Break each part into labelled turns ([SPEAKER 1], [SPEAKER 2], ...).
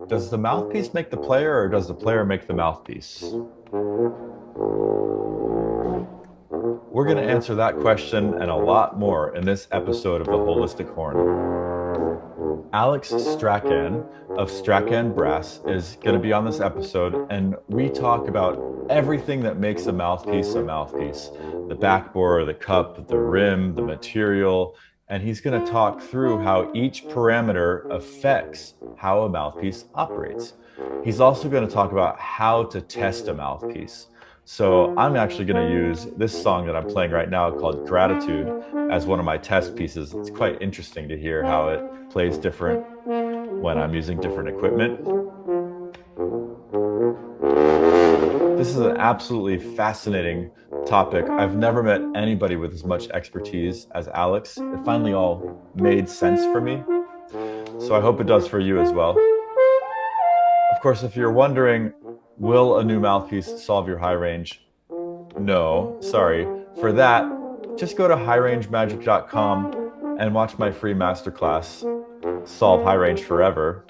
[SPEAKER 1] Does the mouthpiece make the player, or does the player make the mouthpiece? We're going to answer that question and a lot more in this episode of The Holistic Horn. Alex Strachan of Strachan Brass is going to be on this episode, and we talk about everything that makes a mouthpiece a mouthpiece. The backbore, the cup, the rim, the material, and he's going to talk through how each parameter affects how a mouthpiece operates. He's also going to talk about how to test a mouthpiece. So I'm actually going to use this song that I'm playing right now called Gratitude as one of my test pieces. It's quite interesting to hear how it plays different when I'm using different equipment. This is an absolutely fascinating topic. I've never met anybody with as much expertise as Alex. It finally all made sense for me. So I hope it does for you as well. Of course, if you're wondering, will a new mouthpiece solve your high range? No, sorry. For that, just go to highrangemagic.com and watch my free masterclass, Solve High Range Forever.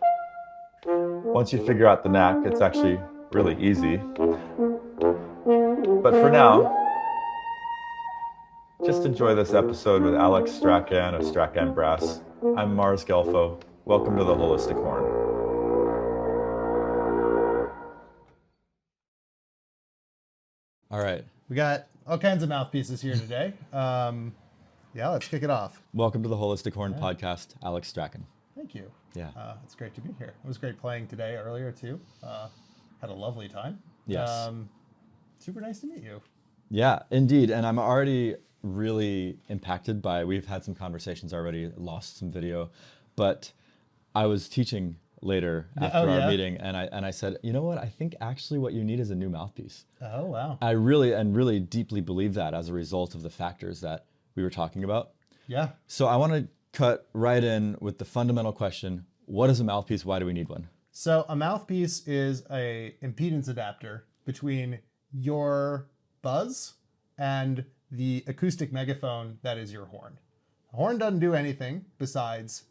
[SPEAKER 1] Once you figure out the knack, it's actually really easy. But for now, just enjoy this episode with Alex Strachan of Strachan Brass. I'm Mars Gelfo. Welcome to the Holistic Horn. All right.
[SPEAKER 2] We got all kinds of mouthpieces here today. Yeah, let's kick it off.
[SPEAKER 1] Welcome to the Holistic Horn podcast, Alex Strachan.
[SPEAKER 2] Thank you.
[SPEAKER 1] Yeah.
[SPEAKER 2] It's great to be here. It was great playing today earlier too. Had a lovely time.
[SPEAKER 1] Yes.
[SPEAKER 2] Super nice to meet you.
[SPEAKER 1] Yeah, indeed. And I'm already really impacted by, we've had some conversations already, lost some video, but I was teaching later after our meeting, and I said, you know what, I think actually what you need is a new mouthpiece.
[SPEAKER 2] Oh, wow.
[SPEAKER 1] I really deeply believe that as a result of the factors that we were talking about.
[SPEAKER 2] Yeah.
[SPEAKER 1] So I want to cut right in with the fundamental question, what is a mouthpiece? Why do we need one?
[SPEAKER 2] So a mouthpiece is a impedance adapter between your buzz and the acoustic megaphone that is your horn. The horn doesn't do anything besides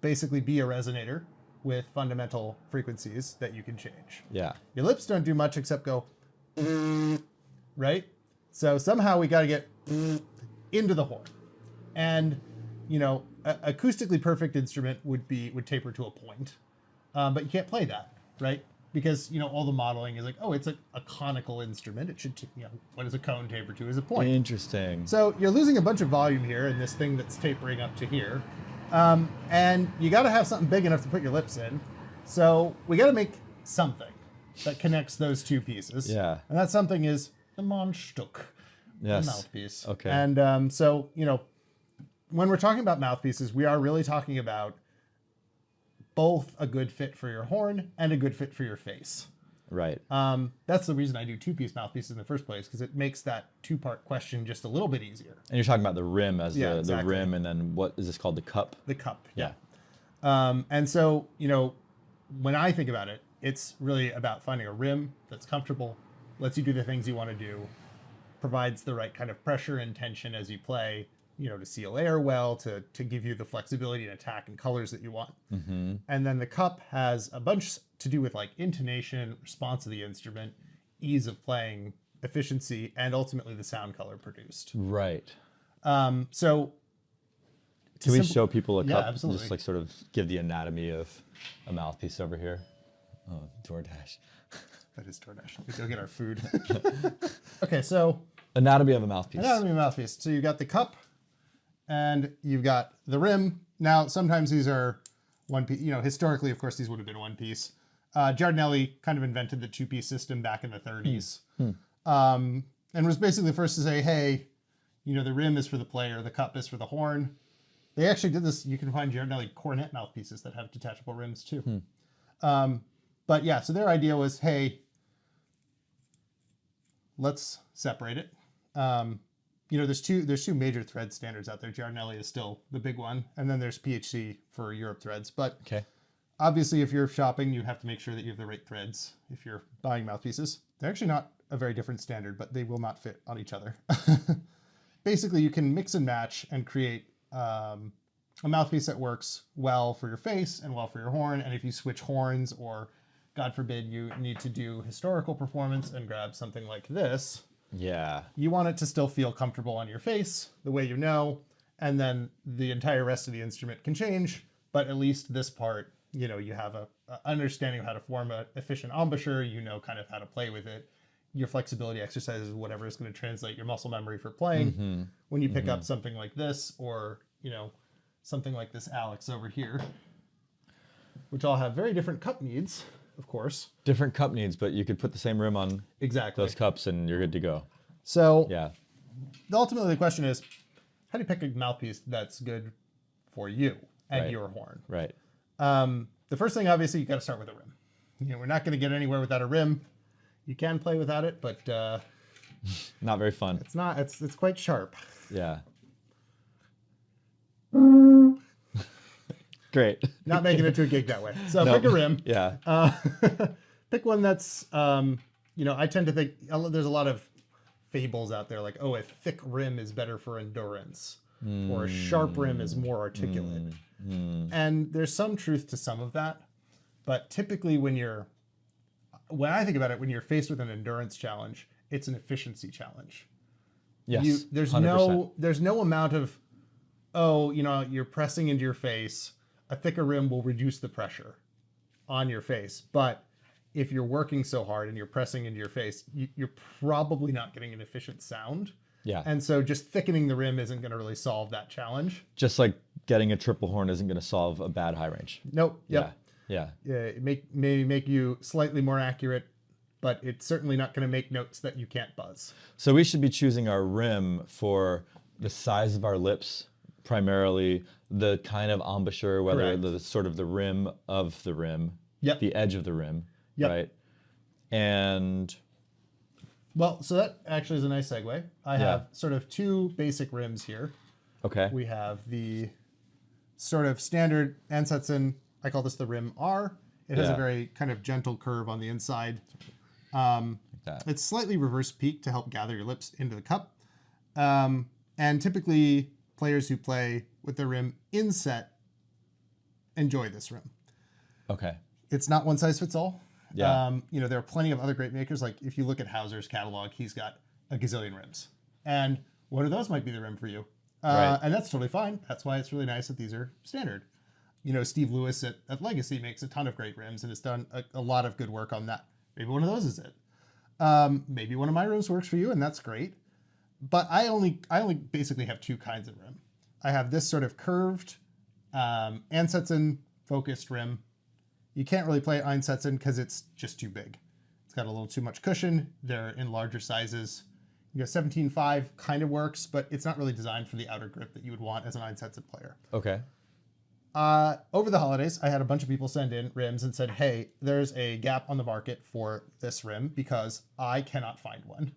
[SPEAKER 2] basically be a resonator with fundamental frequencies that you can change.
[SPEAKER 1] Yeah.
[SPEAKER 2] Your lips don't do much except go, right? So somehow we got to get into the horn. And, you know, acoustically perfect instrument would taper to a point, but you can't play that, right? Because, you know, all the modeling is like, oh, it's a conical instrument. It should, you know, what does a cone taper to is a point.
[SPEAKER 1] Interesting.
[SPEAKER 2] So you're losing a bunch of volume here in this thing that's tapering up to here. And you got to have something big enough to put your lips in. So we got to make something that connects those two pieces.
[SPEAKER 1] Yeah.
[SPEAKER 2] And that something is the Mundstück,
[SPEAKER 1] Yes.
[SPEAKER 2] the mouthpiece.
[SPEAKER 1] Okay.
[SPEAKER 2] And so, you know, when we're talking about mouthpieces, we are really talking about both a good fit for your horn and a good fit for your face.
[SPEAKER 1] Right.
[SPEAKER 2] That's the reason I do two-piece mouthpieces in the first place, because it makes that two-part question just a little bit easier.
[SPEAKER 1] And you're talking about the rim as the
[SPEAKER 2] exactly.
[SPEAKER 1] rim, and then what is this called? The cup?
[SPEAKER 2] The cup,
[SPEAKER 1] Yeah.
[SPEAKER 2] And so, you know, when I think about it, it's really about finding a rim that's comfortable, lets you do the things you want to do, provides the right kind of pressure and tension as you play, you know, to seal air well, to give you the flexibility and attack and colors that you want.
[SPEAKER 1] Mm-hmm.
[SPEAKER 2] And then the cup has a bunch to do with like intonation, response of the instrument, ease of playing, efficiency, and ultimately the sound color produced.
[SPEAKER 1] Right.
[SPEAKER 2] So
[SPEAKER 1] can we show people a cup?
[SPEAKER 2] Yeah, absolutely.
[SPEAKER 1] Just like sort of give the anatomy of a mouthpiece over here. Oh, DoorDash.
[SPEAKER 2] That is DoorDash. We go get our food. Okay, so
[SPEAKER 1] Anatomy of a mouthpiece.
[SPEAKER 2] anatomy of a mouthpiece. So you've got the cup, and you've got the rim. Now, sometimes these are one piece. You know, historically, of course, these would have been one piece. Giardinelli kind of invented the two-piece system back in the 30s, and was basically the first to say, hey, you know, the rim is for the player, the cup is for the horn. They actually did this. You can find Giardinelli cornet mouthpieces that have detachable rims too. But yeah, so their idea was, hey, let's separate it. You know, there's two major thread standards out there. Giardinelli is still the big one, and then there's PHC for Europe threads. But obviously, if you're shopping, you have to make sure that you have the right threads if you're buying mouthpieces. They're actually not a very different standard, but they will not fit on each other. Basically, you can mix and match and create a mouthpiece that works well for your face and well for your horn. And if you switch horns, or God forbid you need to do historical performance and grab something like this,
[SPEAKER 1] Yeah.
[SPEAKER 2] you want it to still feel comfortable on your face the way you know, and then the entire rest of the instrument can change, but at least this part, you know, you have a understanding of how to form an efficient embouchure, you know kind of how to play with it. Your flexibility exercises, whatever is going to translate your muscle memory for playing. When you pick up something like this, or, you know, something like this Alex over here, which all have very different cup needs, of course.
[SPEAKER 1] Different cup needs, but you could put the same rim on those cups and you're good to go.
[SPEAKER 2] So
[SPEAKER 1] Yeah.
[SPEAKER 2] Ultimately the question is, how do you pick a mouthpiece that's good for you and your horn?
[SPEAKER 1] Right.
[SPEAKER 2] The first thing, obviously, you got to start with a rim. You know, we're not going to get anywhere without a rim. You can play without it, but
[SPEAKER 1] Not very fun.
[SPEAKER 2] it's not. It's quite sharp.
[SPEAKER 1] Yeah. Great.
[SPEAKER 2] Not making it to a gig that way. So pick a rim.
[SPEAKER 1] Yeah.
[SPEAKER 2] Pick one that's, you know, I tend to think there's a lot of fables out there like, oh, a thick rim is better for endurance, or a sharp rim is more articulate. And there's some truth to some of that, but typically when I think about it, when you're faced with an endurance challenge, it's an efficiency challenge.
[SPEAKER 1] Yes.
[SPEAKER 2] There's
[SPEAKER 1] 100%.
[SPEAKER 2] no amount of, oh, you know, you're pressing into your face. A thicker rim will reduce the pressure on your face, but if you're working so hard and you're pressing into your face, you're probably not getting an efficient sound.
[SPEAKER 1] Yeah.
[SPEAKER 2] And so just thickening the rim isn't going to really solve that challenge.
[SPEAKER 1] Just like getting a triple horn isn't going to solve a bad high range.
[SPEAKER 2] Nope. Yep.
[SPEAKER 1] Yeah.
[SPEAKER 2] It may make you slightly more accurate, but it's certainly not going to make notes that you can't buzz.
[SPEAKER 1] So we should be choosing our rim for the size of our lips, primarily the kind of embouchure, whether
[SPEAKER 2] Correct.
[SPEAKER 1] the sort of the rim of the rim,
[SPEAKER 2] Yep.
[SPEAKER 1] the edge of the rim,
[SPEAKER 2] Yep.
[SPEAKER 1] right? And
[SPEAKER 2] Well, so that actually is a nice segue. I have sort of two basic rims here.
[SPEAKER 1] okay.
[SPEAKER 2] We have the sort of standard Ansetsen, I call this the rim R. It has a
[SPEAKER 1] Yeah.
[SPEAKER 2] very kind of gentle curve on the inside.
[SPEAKER 1] that.
[SPEAKER 2] It's slightly reverse peak to help gather your lips into the cup. And typically players who play with the rim inset enjoy this rim.
[SPEAKER 1] Okay.
[SPEAKER 2] It's not one size fits all.
[SPEAKER 1] Yeah.
[SPEAKER 2] You know, there are plenty of other great makers. Like if you look at Hauser's catalog, he's got a gazillion rims. And one of those might be the rim for you.
[SPEAKER 1] Right.
[SPEAKER 2] And that's totally fine. That's why it's really nice that these are standard. You know, Steve Lewis at Legacy makes a ton of great rims and has done a lot of good work on that. Maybe one of those is it. Maybe one of my rims works for you, and that's great. But I only basically have two kinds of rim. I have this sort of curved Ansetsen focused rim. You can't really play Einsätzen because it's just too big. It's got a little too much cushion. They're in larger sizes. You know, 17.5 kind of works, but it's not really designed for the outer grip that you would want as an Einsätzen player.
[SPEAKER 1] Okay.
[SPEAKER 2] Over the holidays, I had a bunch of people send in rims and said, hey, there's a gap on the market for this rim because I cannot find one.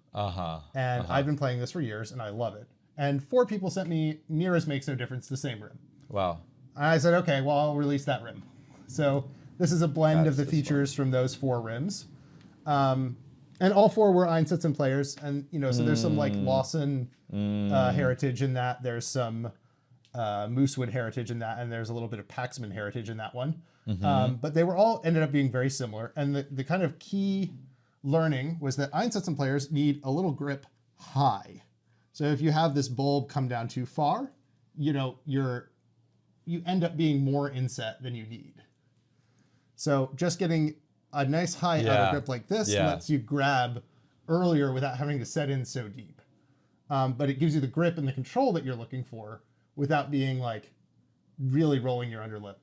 [SPEAKER 2] And I've been playing this for years and I love it. And 4 people sent me Mira's Makes No Difference, the same rim.
[SPEAKER 1] Wow.
[SPEAKER 2] And I said, okay, well, I'll release that rim. So this is a blend of the
[SPEAKER 1] That's
[SPEAKER 2] features from those 4 rims. And all 4 were Einsätzen players. And, you know, so there's some like Lawson heritage in that. There's some Moosewood heritage in that. And there's a little bit of Paxman heritage in that one. But they were all ended up being very similar. And the kind of key learning was that Einsätzen players need a little grip high. So if you have this bulb come down too far, you know, you end up being more inset than you need. So just getting a nice high outer grip like this lets you grab earlier without having to set in so deep. But it gives you the grip and the control that you're looking for without being like really rolling your underlip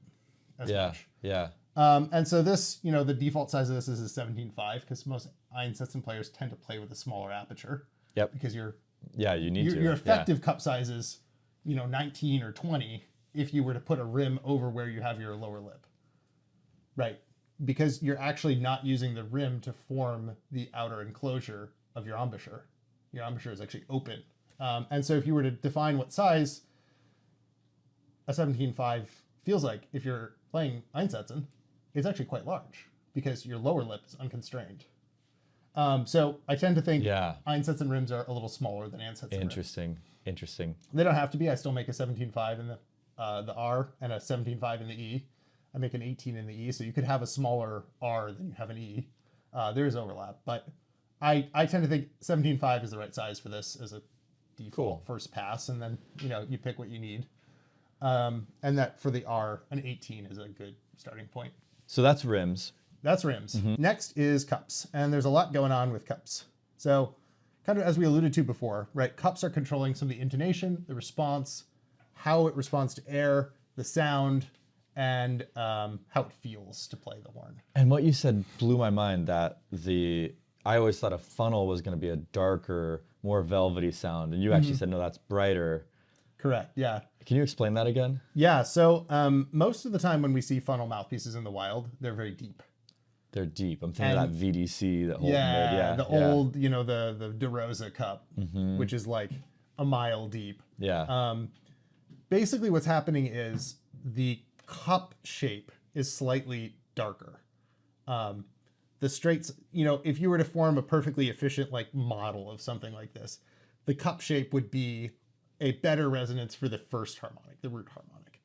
[SPEAKER 2] as much.
[SPEAKER 1] Yeah.
[SPEAKER 2] And so this, you know, the default size of this is a 17.5 because most Einsätzen players tend to play with a smaller aperture.
[SPEAKER 1] Yep.
[SPEAKER 2] Because
[SPEAKER 1] you need to.
[SPEAKER 2] Your effective cup size is, you know, 19 or 20 if you were to put a rim over where you have your lower lip. Right. Because you're actually not using the rim to form the outer enclosure of your embouchure. Your embouchure is actually open. And so if you were to define what size a 17.5 feels like if you're playing Einsätzen, it's actually quite large because your lower lip is unconstrained. So I tend to think Einsätzen rims are a little smaller than Ansetsen rims.
[SPEAKER 1] Interesting.
[SPEAKER 2] They don't have to be. I still make a 17.5 in the the R and a 17.5 in the E. I make an 18 in the E, so you could have a smaller R than you have an E. There is overlap, but I tend to think 17.5 is the right size for this as a default first pass, and then you pick what you need. And that for the R, an 18 is a good starting point.
[SPEAKER 1] So that's rims.
[SPEAKER 2] That's rims. Next is cups, and there's a lot going on with cups. So kind of as we alluded to before, right? Cups are controlling some of the intonation, the response, how it responds to air, the sound, and how it feels to play the horn.
[SPEAKER 1] And what you said blew my mind, that I always thought a funnel was going to be a darker, more velvety sound, and you actually said, no, that's brighter.
[SPEAKER 2] Correct, yeah.
[SPEAKER 1] Can you explain that again?
[SPEAKER 2] Yeah, so most of the time when we see funnel mouthpieces in the wild, they're very deep.
[SPEAKER 1] They're deep. I'm thinking of that VDC that Holton made. Yeah,
[SPEAKER 2] the old, the DeRosa cup, which is like a mile deep.
[SPEAKER 1] Yeah.
[SPEAKER 2] Basically what's happening is the cup shape is slightly darker. The straights, if you were to form a perfectly efficient model of something like this, the cup shape would be a better resonance for the first harmonic, the root harmonic.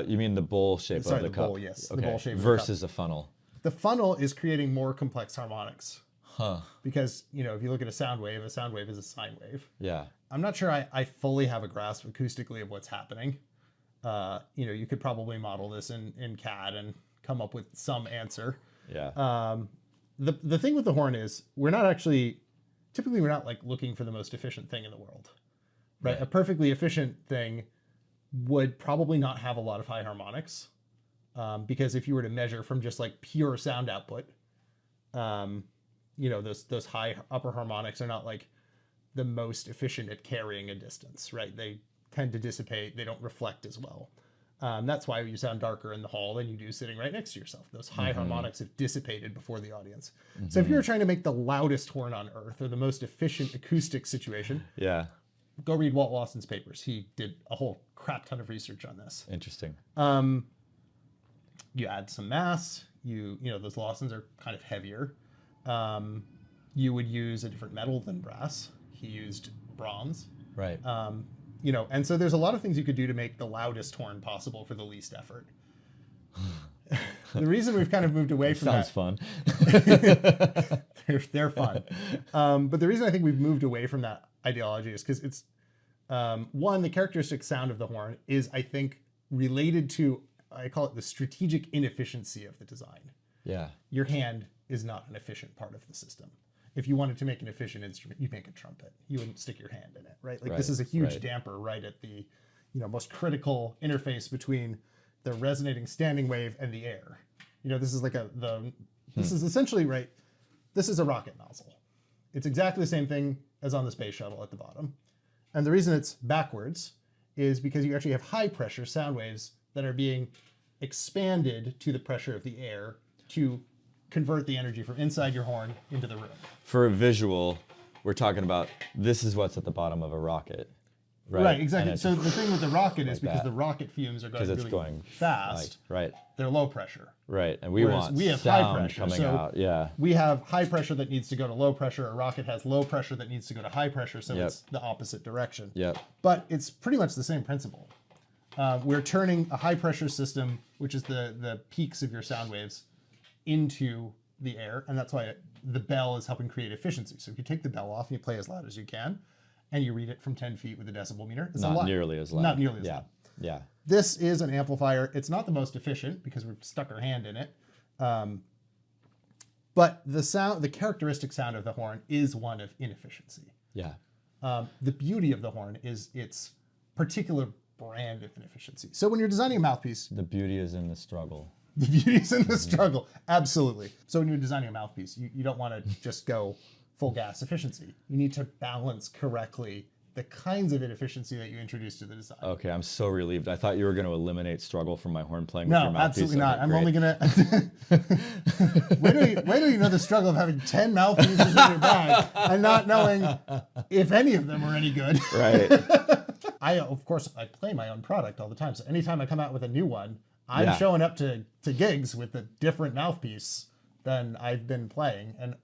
[SPEAKER 1] You mean the bowl shape of the cup?
[SPEAKER 2] Bowl, yes.
[SPEAKER 1] Okay.
[SPEAKER 2] The bowl shape
[SPEAKER 1] versus a funnel.
[SPEAKER 2] The funnel is creating more complex harmonics.
[SPEAKER 1] Huh.
[SPEAKER 2] Because, if you look at a sound wave is a sine wave.
[SPEAKER 1] Yeah.
[SPEAKER 2] I'm not sure I fully have a grasp acoustically of what's happening. You could probably model this in CAD and come up with some answer.
[SPEAKER 1] Yeah.
[SPEAKER 2] The thing with the horn is we're not looking for the most efficient thing in the world, right? A perfectly efficient thing would probably not have a lot of high harmonics, because if you were to measure from just pure sound output, those high upper harmonics are not the most efficient at carrying a distance, right? They tend to dissipate. They don't reflect as well. That's why you sound darker in the hall than you do sitting right next to yourself. Those high harmonics have dissipated before the audience. So if you were trying to make the loudest horn on earth or the most efficient acoustic situation,
[SPEAKER 1] yeah,
[SPEAKER 2] go read Walt Lawson's papers. He did a whole crap ton of research on this.
[SPEAKER 1] Interesting.
[SPEAKER 2] You add some mass. Those Lawsons are kind of heavier. You would use a different metal than brass. He used bronze.
[SPEAKER 1] Right.
[SPEAKER 2] And so there's a lot of things you could do to make the loudest horn possible for the least effort. The reason we've kind of moved away from
[SPEAKER 1] Sounds fun.
[SPEAKER 2] They're fun. But the reason I think we've moved away from that ideology is because it's, one, the characteristic sound of the horn is, I think, related to, I call it the strategic inefficiency of the design.
[SPEAKER 1] Yeah.
[SPEAKER 2] Your hand is not an efficient part of the system. If you wanted to make an efficient instrument, you'd make a trumpet. You wouldn't stick your hand in it, right? This is a huge damper right at the, most critical interface between the resonating standing wave and the air. This is this is essentially, right, this is a rocket nozzle. It's exactly the same thing as on the space shuttle at the bottom. And the reason it's backwards is because you actually have high pressure sound waves that are being expanded to the pressure of the air to convert the energy from inside your horn into the room.
[SPEAKER 1] For a visual, we're talking about this is what's at the bottom of a rocket.
[SPEAKER 2] Right, exactly. So the thing with the rocket is because the rocket fumes are going fast.
[SPEAKER 1] Right.
[SPEAKER 2] They're low pressure.
[SPEAKER 1] Right, and we have sound high pressure coming out. Yeah.
[SPEAKER 2] We have high pressure that needs to go to low pressure. A rocket has low pressure that needs to go to high pressure, so it's the opposite direction.
[SPEAKER 1] Yep.
[SPEAKER 2] But it's pretty much the same principle. We're turning a high pressure system, which is the peaks of your sound waves, into the air, and that's why the bell is helping create efficiency. So if you take the bell off and you play as loud as you can, and you read it from 10 feet with a decibel meter, it's
[SPEAKER 1] not nearly as loud.
[SPEAKER 2] Not nearly as loud.
[SPEAKER 1] Yeah.
[SPEAKER 2] This is an amplifier. It's not the most efficient because we've stuck our hand in it. But the characteristic sound of the horn is one of inefficiency.
[SPEAKER 1] Yeah.
[SPEAKER 2] The beauty of the horn is its particular brand of inefficiency. So when you're designing a mouthpiece,
[SPEAKER 1] the beauty is in the struggle.
[SPEAKER 2] The beauty is in the struggle. Absolutely. So when you're designing a mouthpiece, you don't want to just go full gas efficiency. You need to balance correctly the kinds of inefficiency that you introduce to the design.
[SPEAKER 1] Okay, I'm so relieved. I thought you were going to eliminate struggle from my horn playing with your mouthpiece.
[SPEAKER 2] No, absolutely not. I'm only going to... Wait till you know the struggle of having 10 mouthpieces in your bag and not knowing if any of them are any good.
[SPEAKER 1] Right.
[SPEAKER 2] Of course, I play my own product all the time. So anytime I come out with a new one, I'm showing up to gigs with a different mouthpiece than I've been playing. And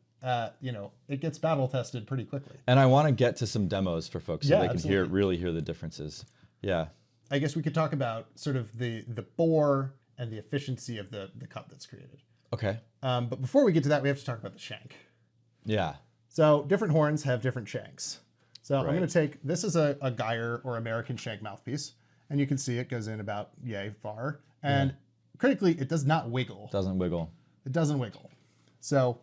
[SPEAKER 2] it gets battle tested pretty quickly.
[SPEAKER 1] And I want to get to some demos for folks so they can
[SPEAKER 2] absolutely.
[SPEAKER 1] really hear the differences. Yeah.
[SPEAKER 2] I guess we could talk about sort of the bore and the efficiency of the cup that's created.
[SPEAKER 1] Okay.
[SPEAKER 2] But before we get to that, we have to talk about the shank.
[SPEAKER 1] Yeah.
[SPEAKER 2] So different horns have different shanks. So
[SPEAKER 1] Right.
[SPEAKER 2] I'm going to take, this is a Geyer or American shank mouthpiece. And you can see it goes in about yay far. And critically, it does not wiggle.
[SPEAKER 1] Doesn't wiggle.
[SPEAKER 2] It doesn't wiggle. So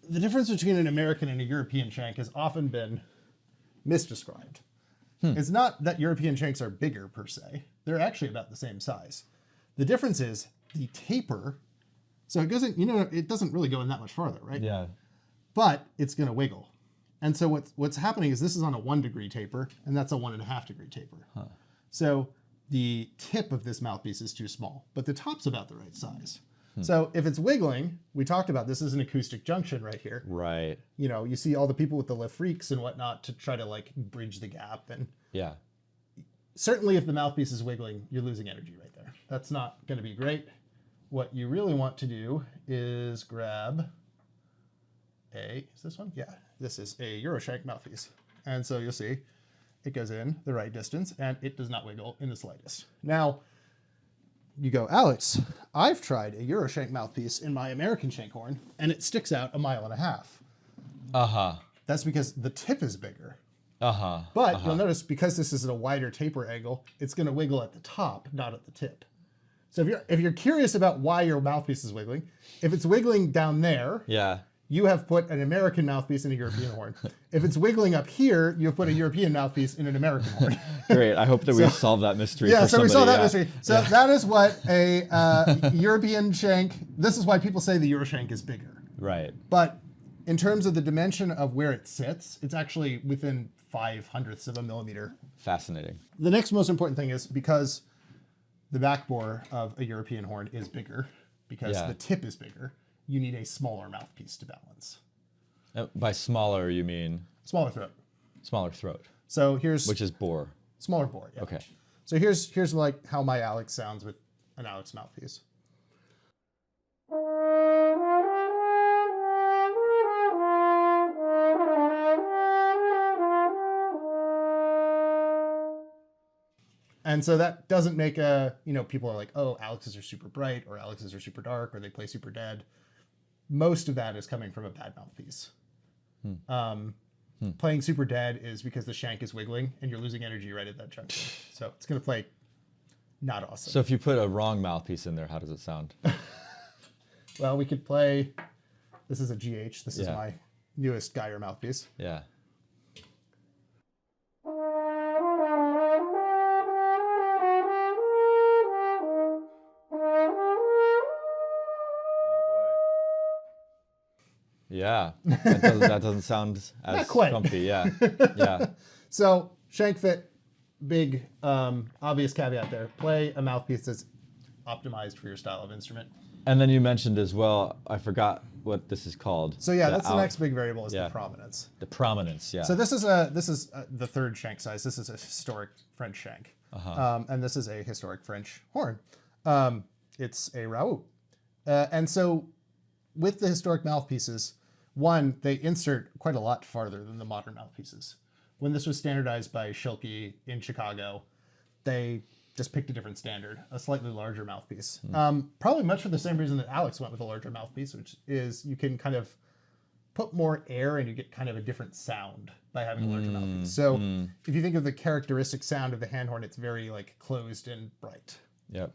[SPEAKER 2] the difference between an American and a European shank has often been misdescribed. It's not that European shanks are bigger per se. They're actually about the same size. The difference is the taper. So it doesn't, it doesn't really go in that much farther, right?
[SPEAKER 1] Yeah.
[SPEAKER 2] But it's going to wiggle. And so what's happening is this is on a 1 degree taper, and that's a 1.5 degree taper.
[SPEAKER 1] Huh.
[SPEAKER 2] So the tip of this mouthpiece is too small, but the top's about the right size. So if it's wiggling, we talked about this is an acoustic junction right here.
[SPEAKER 1] Right.
[SPEAKER 2] You see all the people with the lift freaks and whatnot to try to like bridge the gap. And
[SPEAKER 1] Yeah.
[SPEAKER 2] certainly if the mouthpiece is wiggling, you're losing energy right there. That's not going to be great. What you really want to do is grab is this one? Yeah, this is a Euroshank mouthpiece. And so you'll see it goes in the right distance and it does not wiggle in the slightest. Now, you go, Alex, I've tried a Euroshank mouthpiece in my American shank horn and it sticks out 1.5 miles.
[SPEAKER 1] Uh-huh.
[SPEAKER 2] That's because the tip is bigger.
[SPEAKER 1] Uh-huh.
[SPEAKER 2] But you'll notice because this is at a wider taper angle, it's going to wiggle at the top, not at the tip. So if you're curious about why your mouthpiece is wiggling, if it's wiggling down there,
[SPEAKER 1] Yeah.
[SPEAKER 2] you have put an American mouthpiece in a European horn. If it's wiggling up here, you've put a European mouthpiece in an American horn.
[SPEAKER 1] Great. I hope that we've solved that mystery.
[SPEAKER 2] Yeah,
[SPEAKER 1] for
[SPEAKER 2] so we
[SPEAKER 1] somebody.
[SPEAKER 2] solved that mystery. So that is what a European shank, this is why people say the Euroshank is bigger.
[SPEAKER 1] Right.
[SPEAKER 2] But in terms of the dimension of where it sits, it's actually within 0.05 of a millimeter.
[SPEAKER 1] Fascinating.
[SPEAKER 2] The next most important thing is because the back bore of a European horn is bigger, because the tip is bigger, you need a smaller mouthpiece to balance.
[SPEAKER 1] By smaller, you mean?
[SPEAKER 2] Smaller throat.
[SPEAKER 1] Smaller throat.
[SPEAKER 2] So here's
[SPEAKER 1] Which is bore.
[SPEAKER 2] smaller bore. Yeah.
[SPEAKER 1] Okay.
[SPEAKER 2] So here's like how my Alex sounds with an Alex mouthpiece. And so that doesn't make people are like, oh, Alex's are super bright or Alex's are super dark or they play super dead. Most of that is coming from a bad mouthpiece. Playing super dead is because the shank is wiggling and you're losing energy right at that junction. So it's going to play not awesome.
[SPEAKER 1] So if you put a wrong mouthpiece in there, how does it sound?
[SPEAKER 2] Well, we could play, this is a GH. This is
[SPEAKER 1] Yeah.
[SPEAKER 2] my newest Geyer mouthpiece.
[SPEAKER 1] Yeah. Yeah, that doesn't sound as
[SPEAKER 2] Not quite.
[SPEAKER 1] comfy. Yeah, yeah.
[SPEAKER 2] So shank fit, big obvious caveat there. Play a mouthpiece that's optimized for your style of instrument.
[SPEAKER 1] And then you mentioned as well, I forgot what this is called.
[SPEAKER 2] So yeah, that's the next big variable is
[SPEAKER 1] yeah.
[SPEAKER 2] the prominence.
[SPEAKER 1] The prominence, yeah.
[SPEAKER 2] So this is the third shank size. This is a historic French shank, and this is a historic French horn. It's a Raoult, and so with the historic mouthpieces, one, they insert quite a lot farther than the modern mouthpieces. When this was standardized by Shank in Chicago, they just picked a different standard, a slightly larger mouthpiece. Probably much for the same reason that Alex went with a larger mouthpiece, which is you can kind of put more air and you get kind of a different sound by having a larger mouthpiece. So if you think of the characteristic sound of the hand horn, it's very like closed and bright.
[SPEAKER 1] Yep.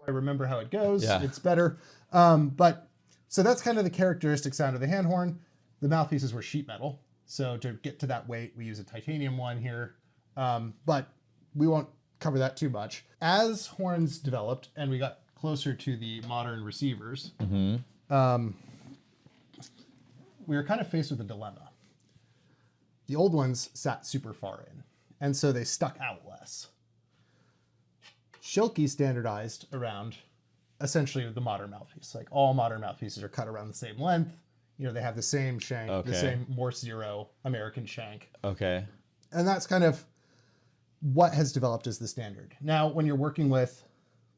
[SPEAKER 2] I remember how it goes.
[SPEAKER 1] Yeah.
[SPEAKER 2] It's better. But so that's kind of the characteristic sound of the hand horn. The mouthpieces were sheet metal. So to get to that weight, we use a titanium one here. But we won't cover that too much. As horns developed and we got closer to the modern receivers, we were kind of faced with a dilemma. The old ones sat super far in, and so they stuck out less. Shank standardized around essentially the modern mouthpiece. Like all modern mouthpieces are cut around the same length. they have the same shank, the
[SPEAKER 1] Okay.
[SPEAKER 2] same Morse 0 American shank.
[SPEAKER 1] Okay.
[SPEAKER 2] And that's kind of what has developed as the standard. Now, when you're working with,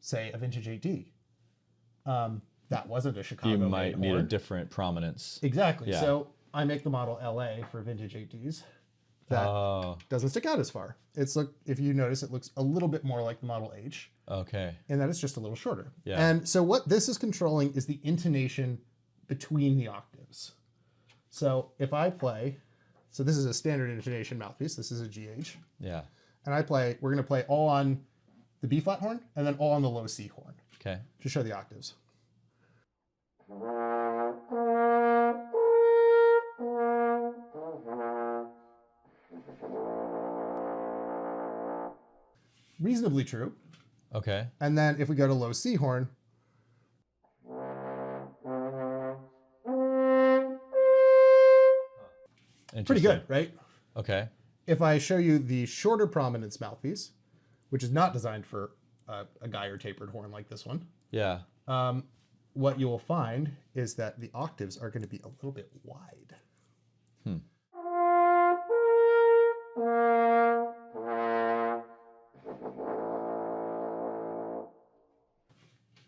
[SPEAKER 2] say, a vintage 8D, that wasn't a Chicago
[SPEAKER 1] You
[SPEAKER 2] made
[SPEAKER 1] might need a
[SPEAKER 2] horn.
[SPEAKER 1] different prominence.
[SPEAKER 2] Exactly.
[SPEAKER 1] Yeah.
[SPEAKER 2] So I make the model LA for vintage 8Ds that doesn't stick out as far. If you notice, it looks a little bit more like the Model H,
[SPEAKER 1] Okay.
[SPEAKER 2] and that it's just a little shorter.
[SPEAKER 1] Yeah.
[SPEAKER 2] And so what this is controlling is the intonation between the octaves. So if I play, so this is a standard intonation mouthpiece. This is a GH.
[SPEAKER 1] Yeah.
[SPEAKER 2] And we're going to play all on the B flat horn and then all on the low C horn
[SPEAKER 1] Okay.
[SPEAKER 2] to show the octaves. Reasonably true.
[SPEAKER 1] Okay.
[SPEAKER 2] And then if we go to low C horn, pretty good, right?
[SPEAKER 1] Okay.
[SPEAKER 2] If I show you the shorter prominence mouthpiece, which is not designed for a Geiger tapered horn like this one,
[SPEAKER 1] Yeah.
[SPEAKER 2] what you will find is that the octaves are going to be a little bit wide.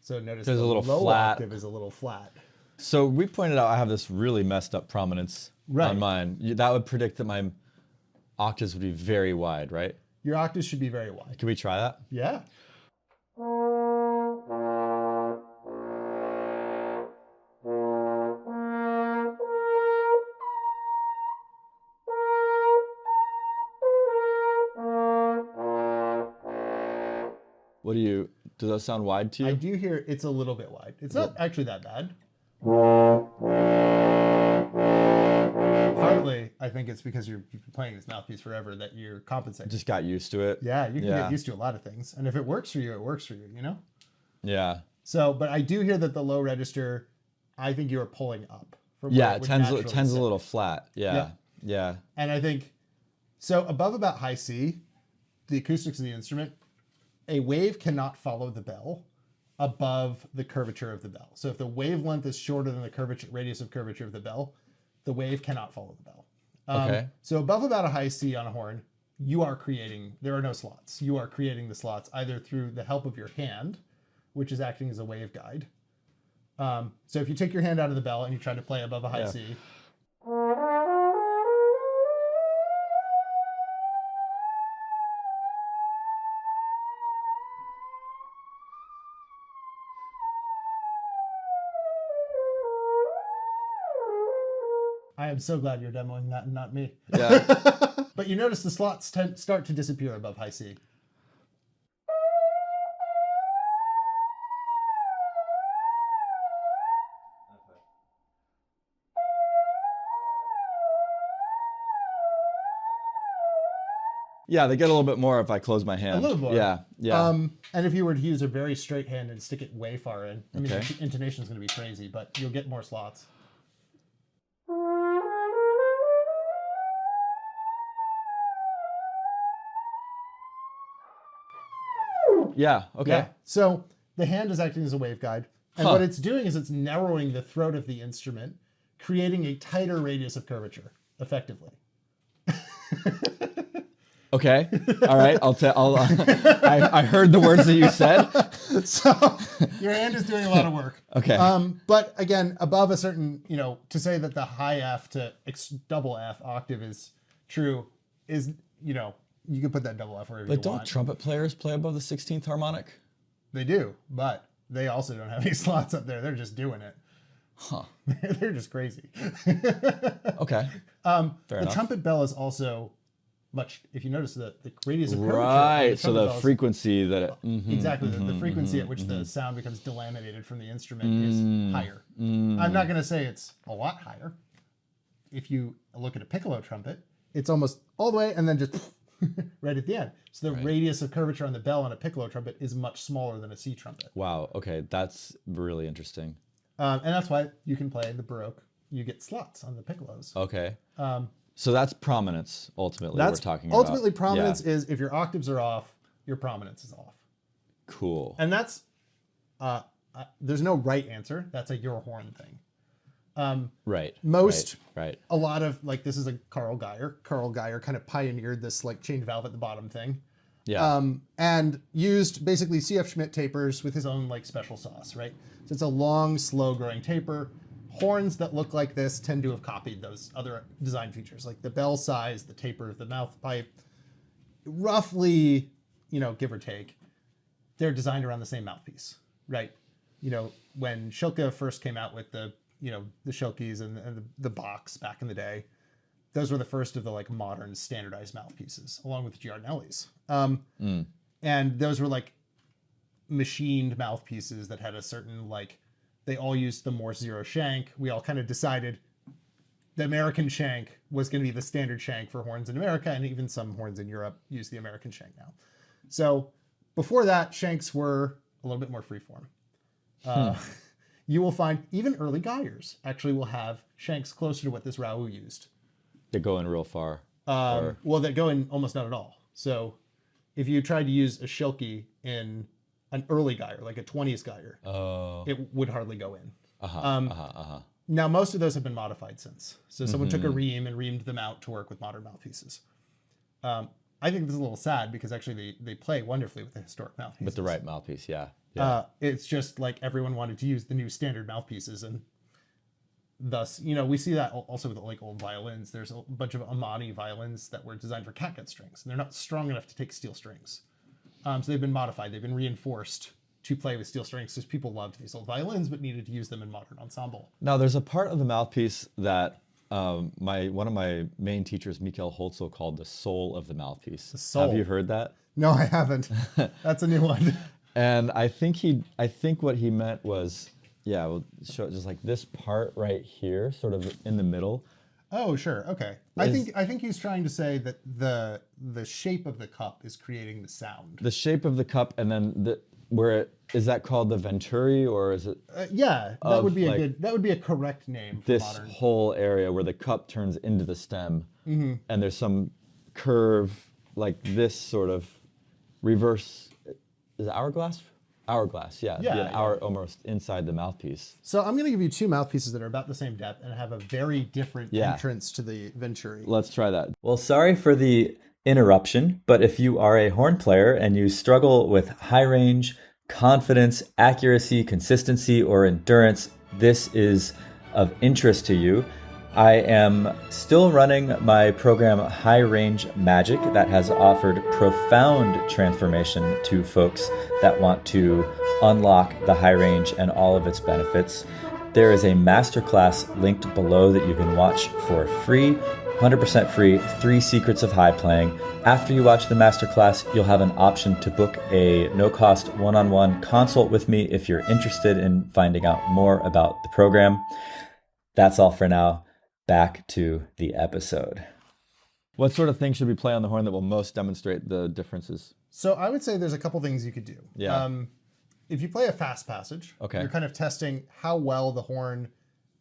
[SPEAKER 2] So notice
[SPEAKER 1] There's
[SPEAKER 2] the
[SPEAKER 1] a little
[SPEAKER 2] low
[SPEAKER 1] flat.
[SPEAKER 2] octave is a little flat.
[SPEAKER 1] So we pointed out I have this really messed up prominence
[SPEAKER 2] Right.
[SPEAKER 1] on mine. That would predict that my octaves would be very wide, right?
[SPEAKER 2] Your octaves should be very wide.
[SPEAKER 1] Can we try that?
[SPEAKER 2] Yeah.
[SPEAKER 1] Does that sound wide to you?
[SPEAKER 2] I do hear it's a little bit wide. It's not actually that bad. Partly, I think it's because you've been playing this mouthpiece forever that you're compensating.
[SPEAKER 1] Just got used to it.
[SPEAKER 2] Yeah, you can get used to a lot of things. And if it works for you, it works for you, you know?
[SPEAKER 1] Yeah.
[SPEAKER 2] So, but I do hear that the low register, I think you're pulling up. From
[SPEAKER 1] Yeah,
[SPEAKER 2] where
[SPEAKER 1] it
[SPEAKER 2] would
[SPEAKER 1] tends
[SPEAKER 2] naturally
[SPEAKER 1] a
[SPEAKER 2] sit.
[SPEAKER 1] little flat. Yeah.
[SPEAKER 2] Yep.
[SPEAKER 1] Yeah.
[SPEAKER 2] And I think, so above about high C, the acoustics of the instrument, a wave cannot follow the bell above the curvature of the bell. So if the wavelength is shorter than the radius of curvature of the bell, the wave cannot follow the bell.
[SPEAKER 1] Okay.
[SPEAKER 2] So above about a high C on a horn, there are no slots. You are creating the slots either through the help of your hand, which is acting as a wave guide. So if you take your hand out of the bell and you try to play above a high C, I am so glad you're demoing that and not me.
[SPEAKER 1] Yeah.
[SPEAKER 2] But you notice the slots start to disappear above high C.
[SPEAKER 1] Yeah, they get a little bit more if I close my hand.
[SPEAKER 2] A little more.
[SPEAKER 1] Yeah. Yeah.
[SPEAKER 2] And if you were to use a very straight hand and stick it way far in, I mean,
[SPEAKER 1] Okay.
[SPEAKER 2] the intonation is going to be crazy, but you'll get more slots.
[SPEAKER 1] Yeah. Okay.
[SPEAKER 2] Yeah. So the hand is acting as a wave guide. And what it's doing is it's narrowing the throat of the instrument, creating a tighter radius of curvature, effectively.
[SPEAKER 1] Okay. All right. I heard the words that you said.
[SPEAKER 2] So your hand is doing a lot of work.
[SPEAKER 1] Okay.
[SPEAKER 2] But again, above a certain, to say that the high F to double F octave is true is, you can put that double F wherever you
[SPEAKER 1] But don't
[SPEAKER 2] want.
[SPEAKER 1] trumpet players play above the 16th harmonic?
[SPEAKER 2] They do, but they also don't have any slots up there. They're just doing it.
[SPEAKER 1] Huh.
[SPEAKER 2] They're just crazy.
[SPEAKER 1] Okay.
[SPEAKER 2] The
[SPEAKER 1] Fair enough.
[SPEAKER 2] trumpet bell is also much, if you notice the radius of curvature. of
[SPEAKER 1] Right. So
[SPEAKER 2] trumpet
[SPEAKER 1] the
[SPEAKER 2] bell is-
[SPEAKER 1] frequency that it,
[SPEAKER 2] Exactly. The frequency at which the sound becomes delaminated from the instrument is higher. I'm not going to say it's a lot higher. If you look at a piccolo trumpet, it's almost all the way and then just right at the end. So the radius of curvature on the bell on a piccolo trumpet is much smaller than a C trumpet.
[SPEAKER 1] Wow. Okay. That's really interesting.
[SPEAKER 2] And that's why you can play the Baroque. You get slots on the piccolos.
[SPEAKER 1] Okay. So that's prominence, ultimately, we're talking about.
[SPEAKER 2] Ultimately, prominence
[SPEAKER 1] Yeah.
[SPEAKER 2] is if your octaves are off, your prominence is off.
[SPEAKER 1] Cool.
[SPEAKER 2] And that's, there's no right answer. That's a your horn thing.
[SPEAKER 1] Right.
[SPEAKER 2] Most,
[SPEAKER 1] Right.
[SPEAKER 2] a lot of, like, this is a Carl Geyer. Carl Geyer kind of pioneered this like chained valve at the bottom thing.
[SPEAKER 1] Yeah.
[SPEAKER 2] And used basically C.F. Schmidt tapers with his own like special sauce, right? So it's a long, slow growing taper. Horns that look like this tend to have copied those other design features, like the bell size, the taper, the mouth pipe. Roughly, give or take, they're designed around the same mouthpiece, right? When Schilke first came out with the Schilkes and the box back in the day, those were the first of the like modern standardized mouthpieces, along with the Giardinellis. And those were like machined mouthpieces that had a certain like, they all used the Morse zero shank. We all kind of decided the American shank was going to be the standard shank for horns in America, and even some horns in Europe use the American shank now. So before that, shanks were a little bit more freeform. You will find even early Geyers actually will have shanks closer to what this Raoult used.
[SPEAKER 1] They go in real far.
[SPEAKER 2] Well, they go in almost not at all. So if you tried to use a Schilke in an early Geyer, like a 20s Geyer, it would hardly go in. Now, most of those have been modified since. So someone took a ream and reamed them out to work with modern mouthpieces. I think this is a little sad because actually they play wonderfully with the historic mouthpieces.
[SPEAKER 1] With the right mouthpiece, yeah.
[SPEAKER 2] It's just like everyone wanted to use the new standard mouthpieces, and thus, we see that also with like old violins. There's a bunch of Amani violins that were designed for catgut strings, and they're not strong enough to take steel strings. So they've been modified. They've been reinforced to play with steel strings because people loved these old violins but needed to use them in modern ensemble.
[SPEAKER 1] Now, there's a part of the mouthpiece that one of my main teachers, Mikhail Holzel, called the soul of the mouthpiece.
[SPEAKER 2] The soul.
[SPEAKER 1] Have you heard that?
[SPEAKER 2] No, I haven't. That's a new one.
[SPEAKER 1] And I think what he meant was, we'll show just like this part right here, sort of in the middle.
[SPEAKER 2] Oh, sure. Okay. I think he's trying to say that the shape of the cup is creating the sound.
[SPEAKER 1] The shape of the cup, and then is that called the venturi, or is it?
[SPEAKER 2] Yeah, that would be a correct name for
[SPEAKER 1] this
[SPEAKER 2] modern.
[SPEAKER 1] Whole area where the cup turns into the stem, and there's some curve like this sort of reverse. Is it hourglass? Hourglass, yeah.
[SPEAKER 2] Yeah,
[SPEAKER 1] hour almost inside the mouthpiece.
[SPEAKER 2] So I'm going to give you two mouthpieces that are about the same depth and have a very different entrance to the venturi.
[SPEAKER 1] Let's try that.
[SPEAKER 3] Well, sorry for the interruption, but if you are a horn player and you struggle with high range, confidence, accuracy, consistency, or endurance, this is of interest to you. I am still running my program High Range Magic that has offered profound transformation to folks that want to unlock the high range and all of its benefits. There is a masterclass linked below that you can watch for free, 100% free, 3 Secrets of High Playing. After you watch the masterclass, you'll have an option to book a no-cost one-on-one consult with me if you're interested in finding out more about the program. That's all for now. Back to the episode.
[SPEAKER 1] What sort of things should we play on the horn that will most demonstrate the differences?
[SPEAKER 2] So I would say there's a couple things you could do.
[SPEAKER 1] Yeah.
[SPEAKER 2] If you play a fast passage,
[SPEAKER 1] Okay.
[SPEAKER 2] you're kind of testing how well the horn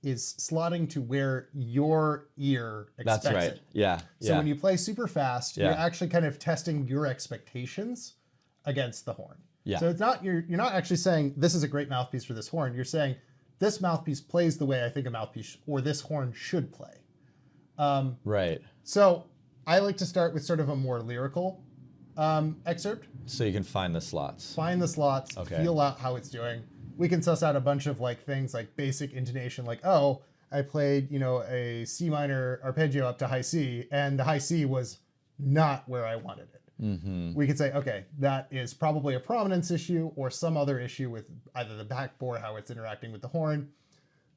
[SPEAKER 2] is slotting to where your ear expects
[SPEAKER 1] That's right.
[SPEAKER 2] it.
[SPEAKER 1] Yeah.
[SPEAKER 2] So when you play super fast,
[SPEAKER 1] Yeah.
[SPEAKER 2] you're actually kind of testing your expectations against the horn.
[SPEAKER 1] Yeah.
[SPEAKER 2] So it's not you're not actually saying this is a great mouthpiece for this horn. You're saying this mouthpiece plays the way I think a mouthpiece or this horn should play.
[SPEAKER 1] Right.
[SPEAKER 2] So I like to start with sort of a more lyrical excerpt.
[SPEAKER 1] So you can find the slots.
[SPEAKER 2] Find the slots,
[SPEAKER 1] Okay.
[SPEAKER 2] feel out how it's doing. We can suss out a bunch of like things like basic intonation, like, oh, I played, a C minor arpeggio up to high C, and the high C was not where I wanted it. We could say, okay, that is probably a prominence issue or some other issue with either the back bore, how it's interacting with the horn.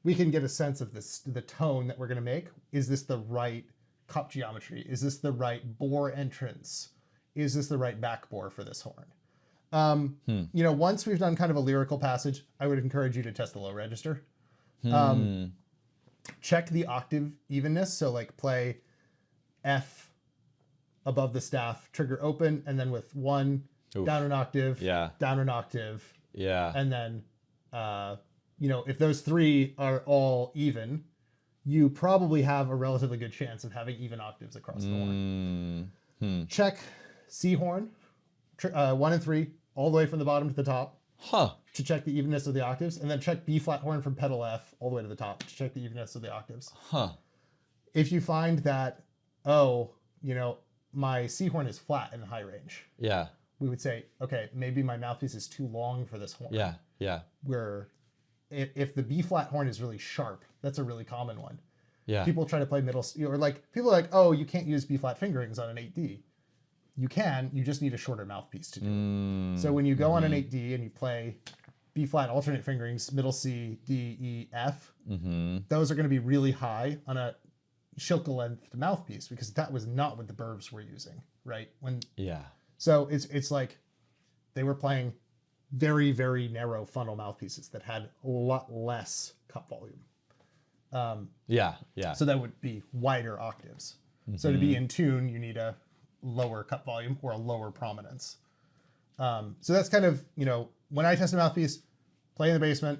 [SPEAKER 2] We can get a sense of the tone that we're going to make. Is this the right cup geometry? Is this the right bore entrance? Is this the right back bore for this horn? Once we've done kind of a lyrical passage, I would encourage you to test the low register. Check the octave evenness. So like play F above the staff, trigger open, and then with one, down an octave, down an octave.
[SPEAKER 1] Yeah.
[SPEAKER 2] And then, if those three are all even, you probably have a relatively good chance of having even octaves across the horn. Check C horn, 1 and 3, all the way from the bottom to the top.
[SPEAKER 1] Huh.
[SPEAKER 2] to check the evenness of the octaves, and then check B flat horn from pedal F all the way to the top to check the evenness of the octaves.
[SPEAKER 1] Huh.
[SPEAKER 2] If you find that, oh, my C horn is flat in high range,
[SPEAKER 1] Yeah.
[SPEAKER 2] we would say, okay, maybe my mouthpiece is too long for this horn.
[SPEAKER 1] Yeah. Yeah.
[SPEAKER 2] Where if the B flat horn is really sharp, that's a really common one.
[SPEAKER 1] Yeah.
[SPEAKER 2] People try to play middle, or like people are like, oh, you can't use B flat fingerings on an 8D. You can, you just need a shorter mouthpiece to do it. So when you go on an 8D and you play B flat alternate fingerings, middle C, D, E, F, those are going to be really high on a Shilka length mouthpiece because that was not what the Burbs were using, right? So it's like they were playing very, very narrow funnel mouthpieces that had a lot less cut volume.
[SPEAKER 1] Yeah.
[SPEAKER 2] So that would be wider octaves. So to be in tune, you need a lower cut volume or a lower prominence. So that's kind of, when I test a mouthpiece, play in the basement,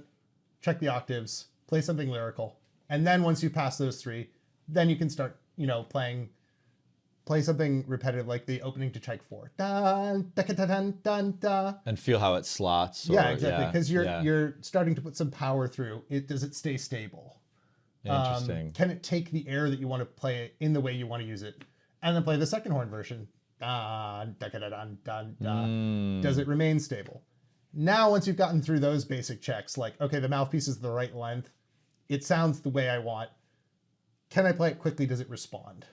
[SPEAKER 2] check the octaves, play something lyrical. And then once you pass those three, then you can start, play something repetitive like the opening to Check 4. Dun, da, da, dun, dun, da.
[SPEAKER 1] And feel how it slots.
[SPEAKER 2] Yeah, exactly. Because you're starting to put some power through it. Does it stay stable?
[SPEAKER 1] Interesting.
[SPEAKER 2] Can it take the air that you want to play it in the way you want to use it? And then play the second horn version. Dun, da, da, da, dun, dun, da. Does it remain stable? Now, once you've gotten through those basic checks, like, okay, the mouthpiece is the right length. It sounds the way I want. Can I play it quickly? Does it respond?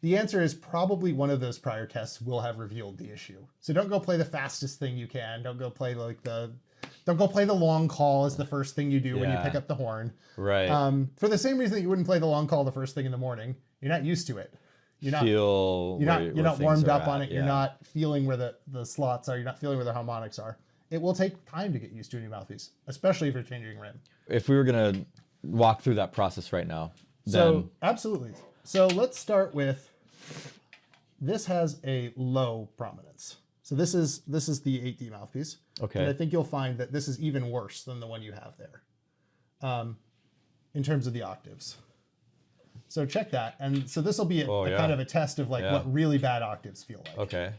[SPEAKER 2] The answer is probably one of those prior tests will have revealed the issue. So don't go play the fastest thing you can. Don't go play don't go play the long call as the first thing you do when you pick up the horn.
[SPEAKER 1] Right.
[SPEAKER 2] For the same reason that you wouldn't play the long call the first thing in the morning. You're not used to it. You're not warmed up on it. You're not feeling where the slots are. You're not feeling where the harmonics are. It will take time to get used to a new mouthpiece, especially if you're changing rim.
[SPEAKER 1] If we were going to walk through that process right now,
[SPEAKER 2] So absolutely. So let's start with, this has a low prominence. So this is the 8D mouthpiece.
[SPEAKER 1] Okay.
[SPEAKER 2] And I think you'll find that this is even worse than the one you have there, in terms of the octaves. So check that. And so this will be a kind of a test of what really bad octaves feel like.
[SPEAKER 1] Okay.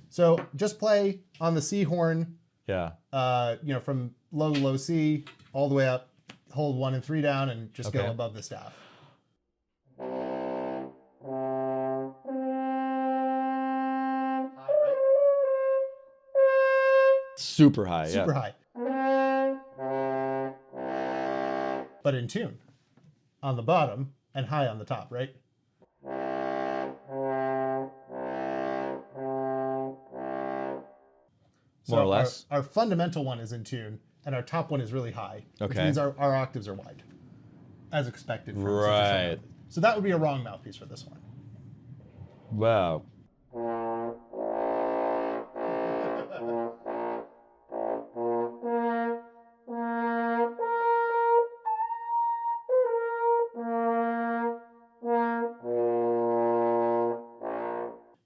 [SPEAKER 2] So just play on the C horn.
[SPEAKER 1] Yeah.
[SPEAKER 2] From low C all the way up. Hold 1 and 3 down and just go above the staff.
[SPEAKER 1] Super high.
[SPEAKER 2] Super high. But in tune on the bottom and high on the top, right? So
[SPEAKER 1] More or less.
[SPEAKER 2] Our fundamental one is in tune, and our top one is really high, which
[SPEAKER 1] Okay.
[SPEAKER 2] means our octaves are wide, as expected. From such a short
[SPEAKER 1] Right.
[SPEAKER 2] mouthpiece. So that would be a wrong mouthpiece for this one.
[SPEAKER 1] Wow.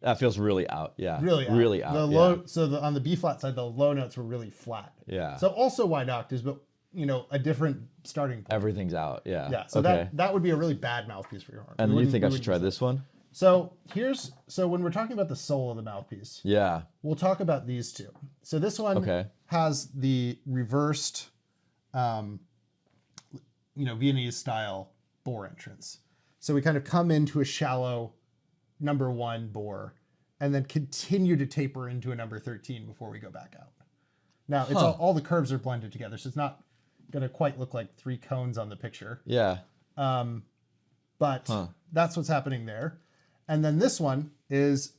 [SPEAKER 1] That feels really out. Yeah.
[SPEAKER 2] Really
[SPEAKER 1] out.
[SPEAKER 2] The low, so on the B flat side, the low notes were really flat.
[SPEAKER 1] Yeah.
[SPEAKER 2] So also wide octaves, but a different starting point.
[SPEAKER 1] Everything's out. Yeah.
[SPEAKER 2] Yeah. So that would be a really bad mouthpiece for your horn.
[SPEAKER 1] And you think I should try this one?
[SPEAKER 2] So when we're talking about the soul of the mouthpiece,
[SPEAKER 1] Yeah.
[SPEAKER 2] we'll talk about these two. So this one has the reversed, Viennese style bore entrance. So we kind of come into a shallow number 1 bore and then continue to taper into a number 13 before we go back out. Now it's all the curves are blended together, so it's not going to quite look like 3 cones on the picture.
[SPEAKER 1] Yeah.
[SPEAKER 2] But that's what's happening there. And then this one is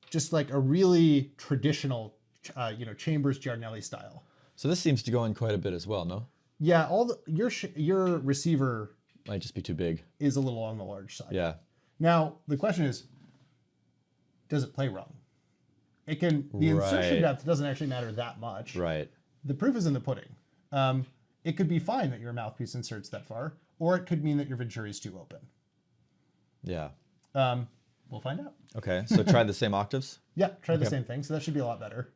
[SPEAKER 2] just like a really traditional, Chambers Giardinelli style.
[SPEAKER 1] So this seems to go in quite a bit as well, no?
[SPEAKER 2] Yeah, your receiver
[SPEAKER 1] Might just be too big.
[SPEAKER 2] is a little on the large side.
[SPEAKER 1] Yeah.
[SPEAKER 2] Now the question is, does it play wrong? The insertion depth doesn't actually matter that much.
[SPEAKER 1] Right.
[SPEAKER 2] The proof is in the pudding. It could be fine that your mouthpiece inserts that far, or it could mean that your venturi is too open.
[SPEAKER 1] Yeah.
[SPEAKER 2] We'll find out.
[SPEAKER 1] Okay. So try the same octaves?
[SPEAKER 2] Yeah, try the same thing. So that should be a lot better.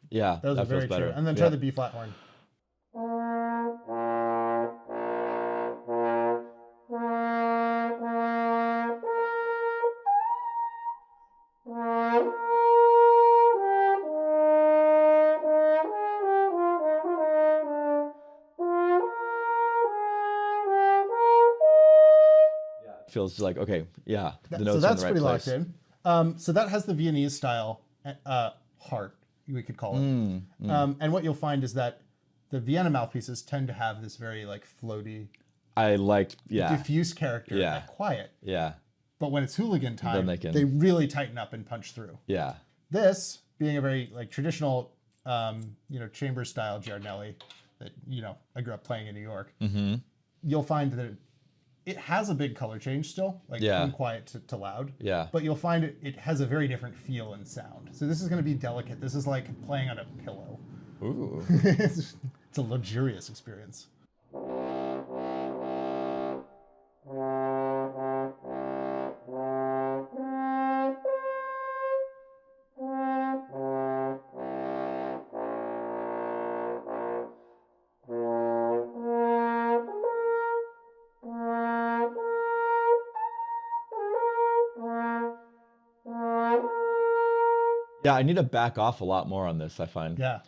[SPEAKER 1] Yeah,
[SPEAKER 2] Those are
[SPEAKER 1] that feels
[SPEAKER 2] very
[SPEAKER 1] better.
[SPEAKER 2] true. And then try the B flat horn.
[SPEAKER 1] Feels like, okay, yeah, the
[SPEAKER 2] So
[SPEAKER 1] notes are in
[SPEAKER 2] that's
[SPEAKER 1] the right
[SPEAKER 2] pretty
[SPEAKER 1] place.
[SPEAKER 2] locked in. So that has the Viennese style heart, we could call it. And what you'll find is that the Vienna mouthpieces tend to have this very like floaty,
[SPEAKER 1] I like, yeah,
[SPEAKER 2] diffuse character
[SPEAKER 1] Yeah.
[SPEAKER 2] at quiet.
[SPEAKER 1] yeah,
[SPEAKER 2] But when it's hooligan time,
[SPEAKER 1] they can-
[SPEAKER 2] they really tighten up and punch through.
[SPEAKER 1] yeah.
[SPEAKER 2] This being a very like traditional, chamber style Giardinelli that I grew up playing in New York. You'll find that it has a big color change still, like
[SPEAKER 1] Yeah.
[SPEAKER 2] from quiet to loud.
[SPEAKER 1] Yeah.
[SPEAKER 2] But you'll find it has a very different feel and sound. So this is going to be delicate. This is like playing on a pillow.
[SPEAKER 1] Ooh.
[SPEAKER 2] It's a luxurious experience.
[SPEAKER 1] Yeah, I need to back off a lot more on this, I find.
[SPEAKER 2] Yeah.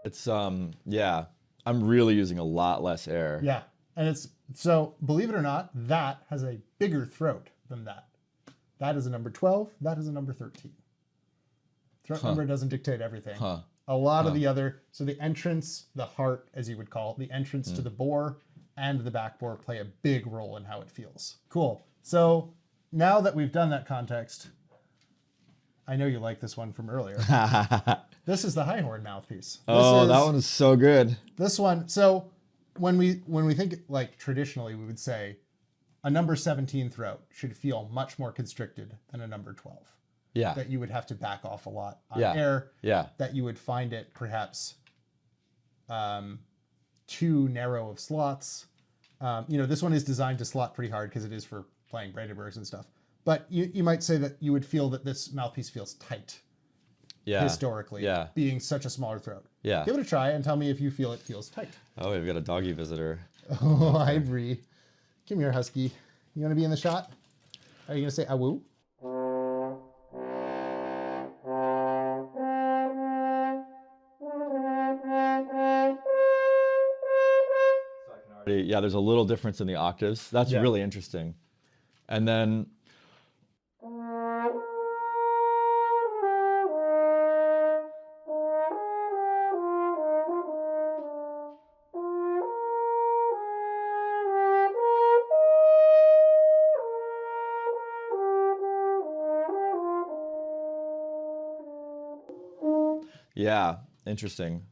[SPEAKER 1] It's, yeah, I'm really using a lot less air.
[SPEAKER 2] Yeah. And it's so believe it or not, that has a bigger throat than that. That is a number 12. That is a number 13. Throat number doesn't dictate everything. A lot of the other, so the entrance, the heart, as you would call it, the entrance to the bore and the back bore play a big role in how it feels. Cool. So now that we've done that context, I know you like this one from earlier. This is the Hinehorn mouthpiece.
[SPEAKER 1] That one is so good.
[SPEAKER 2] This one, so when we think like traditionally, we would say a number 17 throat should feel much more constricted than a number 12.
[SPEAKER 1] Yeah.
[SPEAKER 2] That you would have to back off a lot on
[SPEAKER 1] Yeah.
[SPEAKER 2] air.
[SPEAKER 1] Yeah.
[SPEAKER 2] That you would find it perhaps too narrow of slots. This one is designed to slot pretty hard because it is for playing Brandenburgs and stuff. But you might say that you would feel that this mouthpiece feels tight
[SPEAKER 1] Yeah.
[SPEAKER 2] historically,
[SPEAKER 1] Yeah.
[SPEAKER 2] being such a smaller throat.
[SPEAKER 1] Yeah.
[SPEAKER 2] Give it a try and tell me if you feel it feels tight.
[SPEAKER 1] Oh, we've got a doggy visitor.
[SPEAKER 2] Oh, hi, Bree. Come here, Husky. You want to be in the shot? Are you going to say awoo?
[SPEAKER 1] Yeah, there's a little difference in the octaves. That's
[SPEAKER 2] Yeah.
[SPEAKER 1] really interesting. And then yeah, interesting.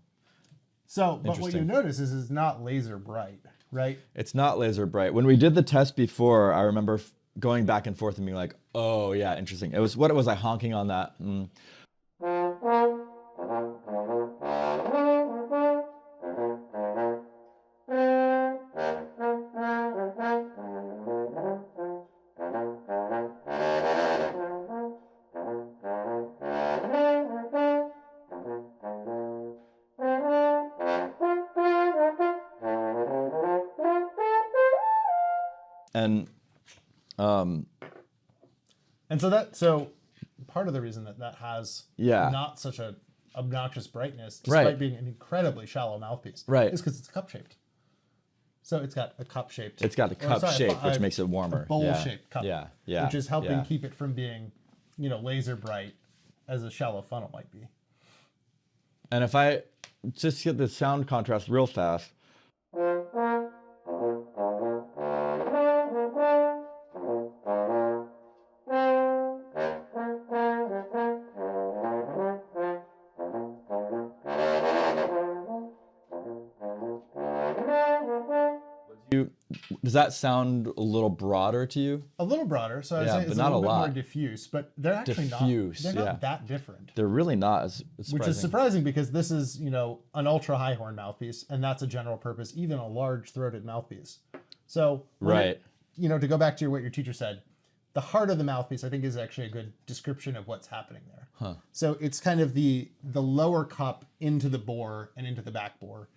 [SPEAKER 2] So, but what you
[SPEAKER 1] Interesting.
[SPEAKER 2] notice is it's not laser bright, right?
[SPEAKER 1] It's not laser bright. When we did the test before, I remember going back and forth and being like, "Oh yeah, interesting." It was, what was I honking on that? And
[SPEAKER 2] And so part of the reason that has
[SPEAKER 1] Yeah.
[SPEAKER 2] not such a obnoxious brightness, despite
[SPEAKER 1] Right.
[SPEAKER 2] being an incredibly shallow mouthpiece,
[SPEAKER 1] Right.
[SPEAKER 2] is because it's cup shaped. So it's got a cup shaped.
[SPEAKER 1] it's got the cup shape, which makes it warmer.
[SPEAKER 2] Bowl
[SPEAKER 1] Yeah.
[SPEAKER 2] shaped cup.
[SPEAKER 1] Yeah, yeah,
[SPEAKER 2] Which is helping
[SPEAKER 1] yeah.
[SPEAKER 2] keep it from being, laser bright as a shallow funnel might be.
[SPEAKER 1] And if I just get the sound contrast real fast. does that sound a little broader to you?
[SPEAKER 2] A little broader, so I'd
[SPEAKER 1] Yeah,
[SPEAKER 2] say
[SPEAKER 1] but
[SPEAKER 2] it's
[SPEAKER 1] not
[SPEAKER 2] a
[SPEAKER 1] a
[SPEAKER 2] little bit more
[SPEAKER 1] lot.
[SPEAKER 2] diffuse, but they're actually
[SPEAKER 1] Diffuse,
[SPEAKER 2] not. They're
[SPEAKER 1] yeah.
[SPEAKER 2] not that different.
[SPEAKER 1] They're really not. It's
[SPEAKER 2] Which
[SPEAKER 1] surprising.
[SPEAKER 2] is surprising because this is, you know, an ultra high horn mouthpiece, and that's a general purpose, even a large throated mouthpiece. So,
[SPEAKER 1] Right.
[SPEAKER 2] you know, to go back to what your teacher said, the heart of the mouthpiece, I think, is actually a good description of what's happening there.
[SPEAKER 1] Huh.
[SPEAKER 2] So it's kind of the lower cup into the bore and into the back bore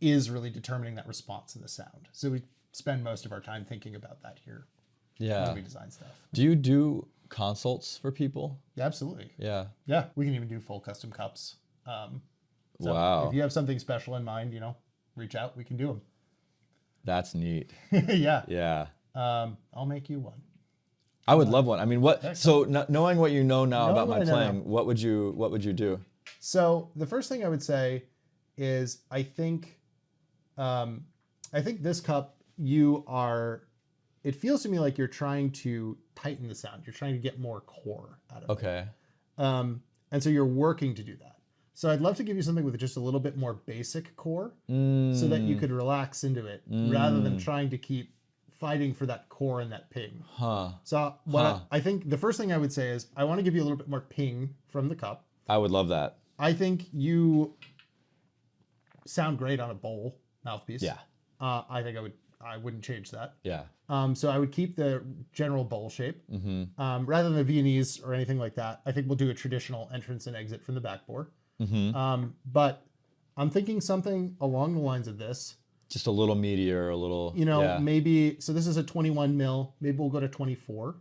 [SPEAKER 2] is really determining that response in the sound. So we spend most of our time thinking about that here
[SPEAKER 1] Yeah.
[SPEAKER 2] when we design stuff.
[SPEAKER 1] Do you do consults for people?
[SPEAKER 2] Yeah, absolutely.
[SPEAKER 1] Yeah.
[SPEAKER 2] Yeah, we can even do full custom cups. So
[SPEAKER 1] Wow.
[SPEAKER 2] if you have something special in mind, you know, reach out. We can do
[SPEAKER 1] That's neat.
[SPEAKER 2] them. Yeah.
[SPEAKER 1] Yeah.
[SPEAKER 2] I'll make you one.
[SPEAKER 1] I would love one. I mean, what? So knowing what you know now
[SPEAKER 2] Knowing
[SPEAKER 1] about
[SPEAKER 2] what
[SPEAKER 1] my
[SPEAKER 2] I know
[SPEAKER 1] playing, what would you do?
[SPEAKER 2] So the first thing I would say is I think this cup, it feels to me like you're trying to tighten the sound. You're trying to get more core out of it.
[SPEAKER 1] Okay.
[SPEAKER 2] And so you're working to do that. So I'd love to give you something with just a little bit more basic core so that you could relax into it rather than trying to keep fighting for that core and that ping.
[SPEAKER 1] Huh.
[SPEAKER 2] So I think the first thing I would say is I want to give you a little bit more ping from the cup.
[SPEAKER 1] I would love that.
[SPEAKER 2] I think you sound great on a bowl mouthpiece.
[SPEAKER 1] Yeah.
[SPEAKER 2] I think I wouldn't change that.
[SPEAKER 1] Yeah.
[SPEAKER 2] So I would keep the general bowl shape. Rather than the Viennese or anything like that, I think we'll do a traditional entrance and exit from the backboard. But I'm thinking something along the lines of this.
[SPEAKER 1] Just a little meatier, a little.
[SPEAKER 2] You know,
[SPEAKER 1] yeah.
[SPEAKER 2] maybe, so this is a 21 mil. Maybe we'll go to 24.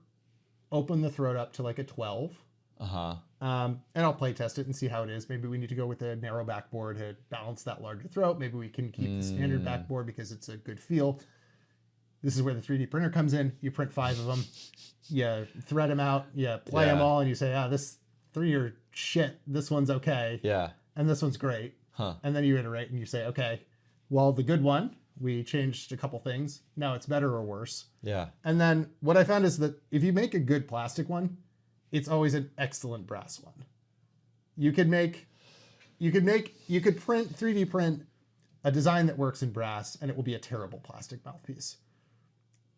[SPEAKER 2] Open the throat up to like a 12.
[SPEAKER 1] Uh-huh.
[SPEAKER 2] And I'll play test it and see how it is. Maybe we need to go with a narrow backboard to balance that larger throat. Maybe we can keep the standard backboard because it's a good feel. This is where the 3D printer comes in. You print 5 of them. You thread them out. You play them all and you say, this 3 are shit. This one's okay.
[SPEAKER 1] Yeah.
[SPEAKER 2] And this one's great.
[SPEAKER 1] Huh.
[SPEAKER 2] And then you iterate and you say, okay, well, the good one, we changed a couple things. Now it's better or worse.
[SPEAKER 1] Yeah.
[SPEAKER 2] And then what I found is that if you make a good plastic one, it's always an excellent brass one. You could print 3D print a design that works in brass and it will be a terrible plastic mouthpiece.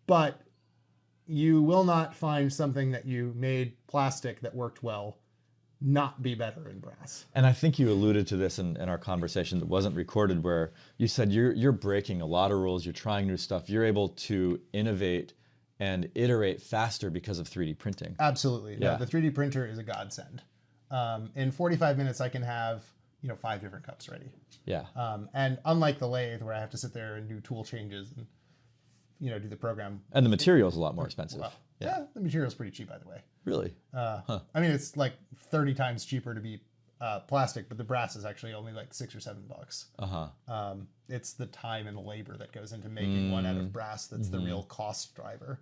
[SPEAKER 2] But you will not find something that you made plastic that worked well not be better in brass.
[SPEAKER 1] And I think you alluded to this in our conversation that wasn't recorded, where you said you're breaking a lot of rules, you're trying new stuff, you're able to innovate and iterate faster because of 3D printing.
[SPEAKER 2] Absolutely.
[SPEAKER 1] Yeah.
[SPEAKER 2] No, the 3D printer is a godsend. In 45 minutes, I can have 5 different cups ready.
[SPEAKER 1] Yeah.
[SPEAKER 2] And unlike the lathe, where I have to sit there and do tool changes and do the program.
[SPEAKER 1] And the material is a lot more expensive.
[SPEAKER 2] Well, yeah, the material's pretty cheap, by the way.
[SPEAKER 1] Really?
[SPEAKER 2] I mean, it's like 30 times cheaper to be plastic, but the brass is actually only like $6 or $7.
[SPEAKER 1] Uh-huh.
[SPEAKER 2] It's the time and the labor that goes into making one out of brass that's the real cost driver.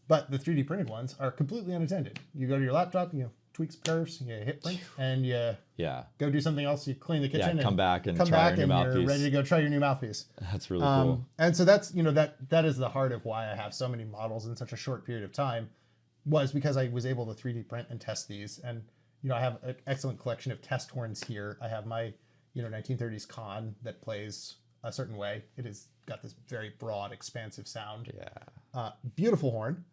[SPEAKER 2] But the 3D printed ones are completely unattended. You go to your laptop, tweak some curves, you hit print, and you go do something else. You clean the kitchen,
[SPEAKER 1] Yeah, come back and try your new
[SPEAKER 2] you're
[SPEAKER 1] mouthpiece.
[SPEAKER 2] ready to go try your new mouthpiece.
[SPEAKER 1] That's really cool.
[SPEAKER 2] And so that's that is the heart of why I have so many models in such a short period of time, was because I was able to 3D print and test these. And I have an excellent collection of test horns here. I have my 1930s Con that plays a certain way. It has got this very broad, expansive sound.
[SPEAKER 1] Yeah.
[SPEAKER 2] Beautiful horn.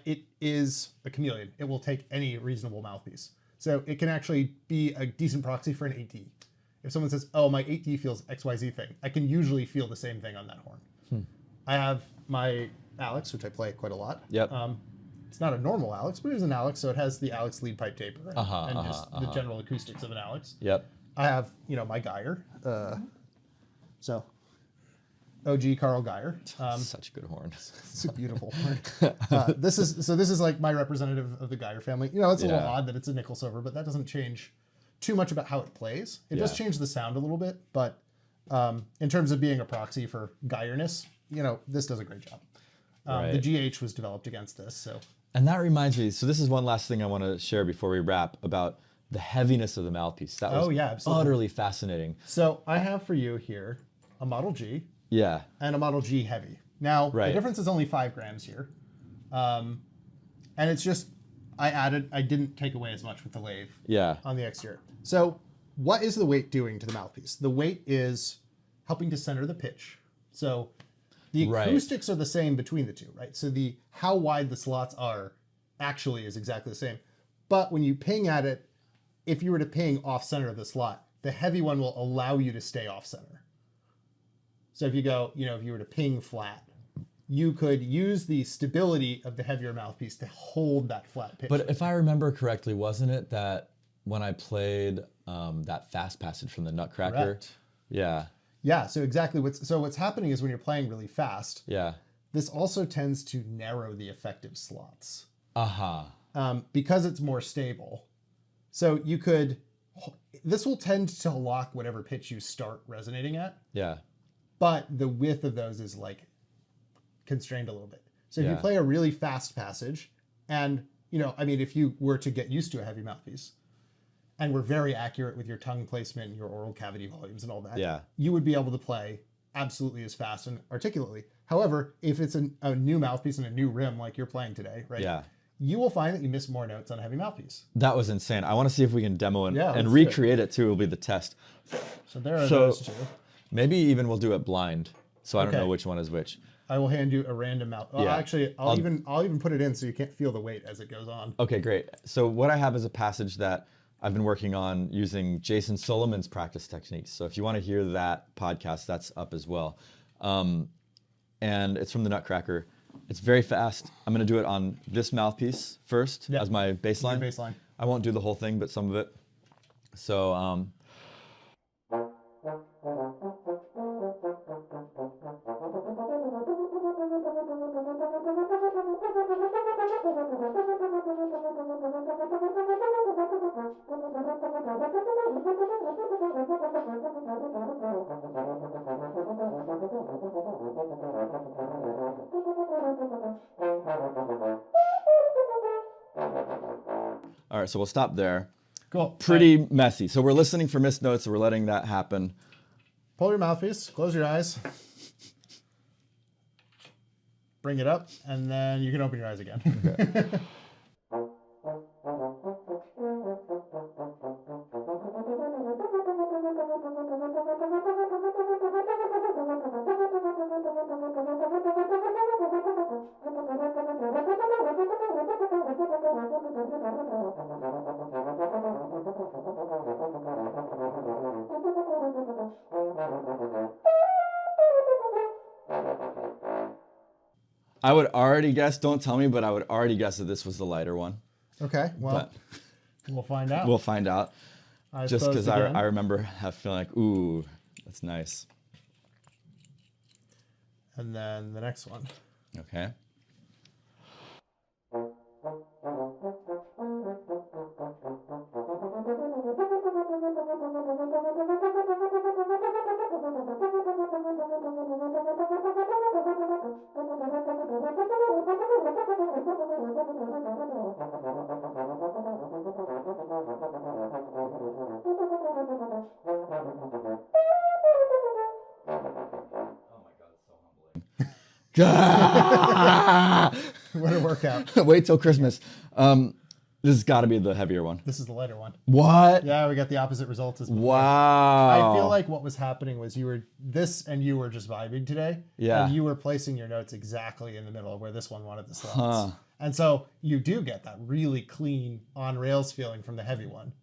[SPEAKER 2] It is a chameleon. It will take any reasonable mouthpiece. So it can actually be a decent proxy for an 8D. If someone says, oh, my 8D feels XYZ thing, I can usually feel the same thing on that horn. I have my Alex, which I play quite a lot.
[SPEAKER 1] Yep.
[SPEAKER 2] It's not a normal Alex, but it is an Alex, so it has the Alex lead pipe taper and just the general acoustics of an Alex.
[SPEAKER 1] Yep.
[SPEAKER 2] I have, my Geyer. So OG Carl Geyer.
[SPEAKER 1] Such a good horn.
[SPEAKER 2] It's a beautiful horn. This is like my representative of the Geyer family. It's a little odd that it's a nickel silver, but that doesn't change too much about how it plays. It does change the sound a little bit, but in terms of being a proxy for Geyerness, this does a great job.
[SPEAKER 1] Right.
[SPEAKER 2] The GH was developed against this, so.
[SPEAKER 1] And that reminds me, so this is one last thing I want to share before we wrap about the heaviness of the mouthpiece. That was
[SPEAKER 2] absolutely.
[SPEAKER 1] utterly fascinating.
[SPEAKER 2] So I have for you here a Model G.
[SPEAKER 1] Yeah.
[SPEAKER 2] And a Model G heavy. Now, the difference is only 5 grams here. And it's just, I didn't take away as much with the lathe on the exterior. So what is the weight doing to the mouthpiece? The weight is helping to center the pitch So the
[SPEAKER 1] Right.
[SPEAKER 2] acoustics are the same between the two, right? So the how wide the slots are actually is exactly the same. But when you ping at it, if you were to ping off center of the slot, the heavy one will allow you to stay off center. So if you go, if you were to ping flat, you could use the stability of the heavier mouthpiece to hold that flat pitch.
[SPEAKER 1] But if I remember correctly, wasn't it that when I played that fast passage from the Nutcracker?
[SPEAKER 2] Correct.
[SPEAKER 1] Yeah.
[SPEAKER 2] Yeah, so exactly what's happening is when you're playing really fast,
[SPEAKER 1] Yeah.
[SPEAKER 2] this also tends to narrow the effective slots
[SPEAKER 1] Uh-huh.
[SPEAKER 2] because it's more stable. So this will tend to lock whatever pitch you start resonating at,
[SPEAKER 1] Yeah.
[SPEAKER 2] but the width of those is like constrained a little bit. So if you
[SPEAKER 1] Yeah.
[SPEAKER 2] play a really fast passage and, if you were to get used to a heavy mouthpiece and were very accurate with your tongue placement and your oral cavity volumes and all that,
[SPEAKER 1] Yeah.
[SPEAKER 2] you would be able to play absolutely as fast and articulately. However, if it's a new mouthpiece and a new rim like you're playing today, right?
[SPEAKER 1] Yeah.
[SPEAKER 2] You will find that you miss more notes on a heavy mouthpiece.
[SPEAKER 1] That was insane. I want to see if we can demo and
[SPEAKER 2] let's do
[SPEAKER 1] recreate it too. Will be the test.
[SPEAKER 2] So there are those two.
[SPEAKER 1] Maybe even we'll do it blind, so I don't
[SPEAKER 2] Okay.
[SPEAKER 1] know which one is which.
[SPEAKER 2] I will hand you a random mouth. Oh,
[SPEAKER 1] Yeah.
[SPEAKER 2] actually, I'll even put it in so you can't feel the weight as it goes on.
[SPEAKER 1] Okay, great. So what I have is a passage that I've been working on using Jason Solomon's practice techniques. So if you want to hear that podcast, that's up as well. And it's from the Nutcracker. It's very fast. I'm going to do it on this mouthpiece first as my baseline.
[SPEAKER 2] Your baseline.
[SPEAKER 1] I won't do the whole thing, but some of it. So, all right, so we'll stop there.
[SPEAKER 2] Cool.
[SPEAKER 1] Pretty messy. So we're listening for missed notes, so we're letting that happen.
[SPEAKER 2] Pull your mouthpiece, close your eyes, bring it up, and then you can open your eyes again.
[SPEAKER 1] Okay. I would already guess, don't tell me, but I would already guess that this was the lighter one.
[SPEAKER 2] Okay, well, we'll find out.
[SPEAKER 1] We'll find out.
[SPEAKER 2] Eyes
[SPEAKER 1] Just
[SPEAKER 2] closed
[SPEAKER 1] because
[SPEAKER 2] again.
[SPEAKER 1] I remember feeling like, ooh, that's nice.
[SPEAKER 2] And then the next one.
[SPEAKER 1] Okay.
[SPEAKER 2] What a workout.
[SPEAKER 1] Wait till Christmas. This has got to be the heavier one.
[SPEAKER 2] This is the lighter one.
[SPEAKER 1] What?
[SPEAKER 2] Yeah, we got the opposite results as before.
[SPEAKER 1] Wow.
[SPEAKER 2] I feel like what was happening was you were just vibing today.
[SPEAKER 1] Yeah.
[SPEAKER 2] And you were placing your notes exactly in the middle of where this one wanted the slots.
[SPEAKER 1] Huh.
[SPEAKER 2] And so you do get that really clean on rails feeling from the heavy one.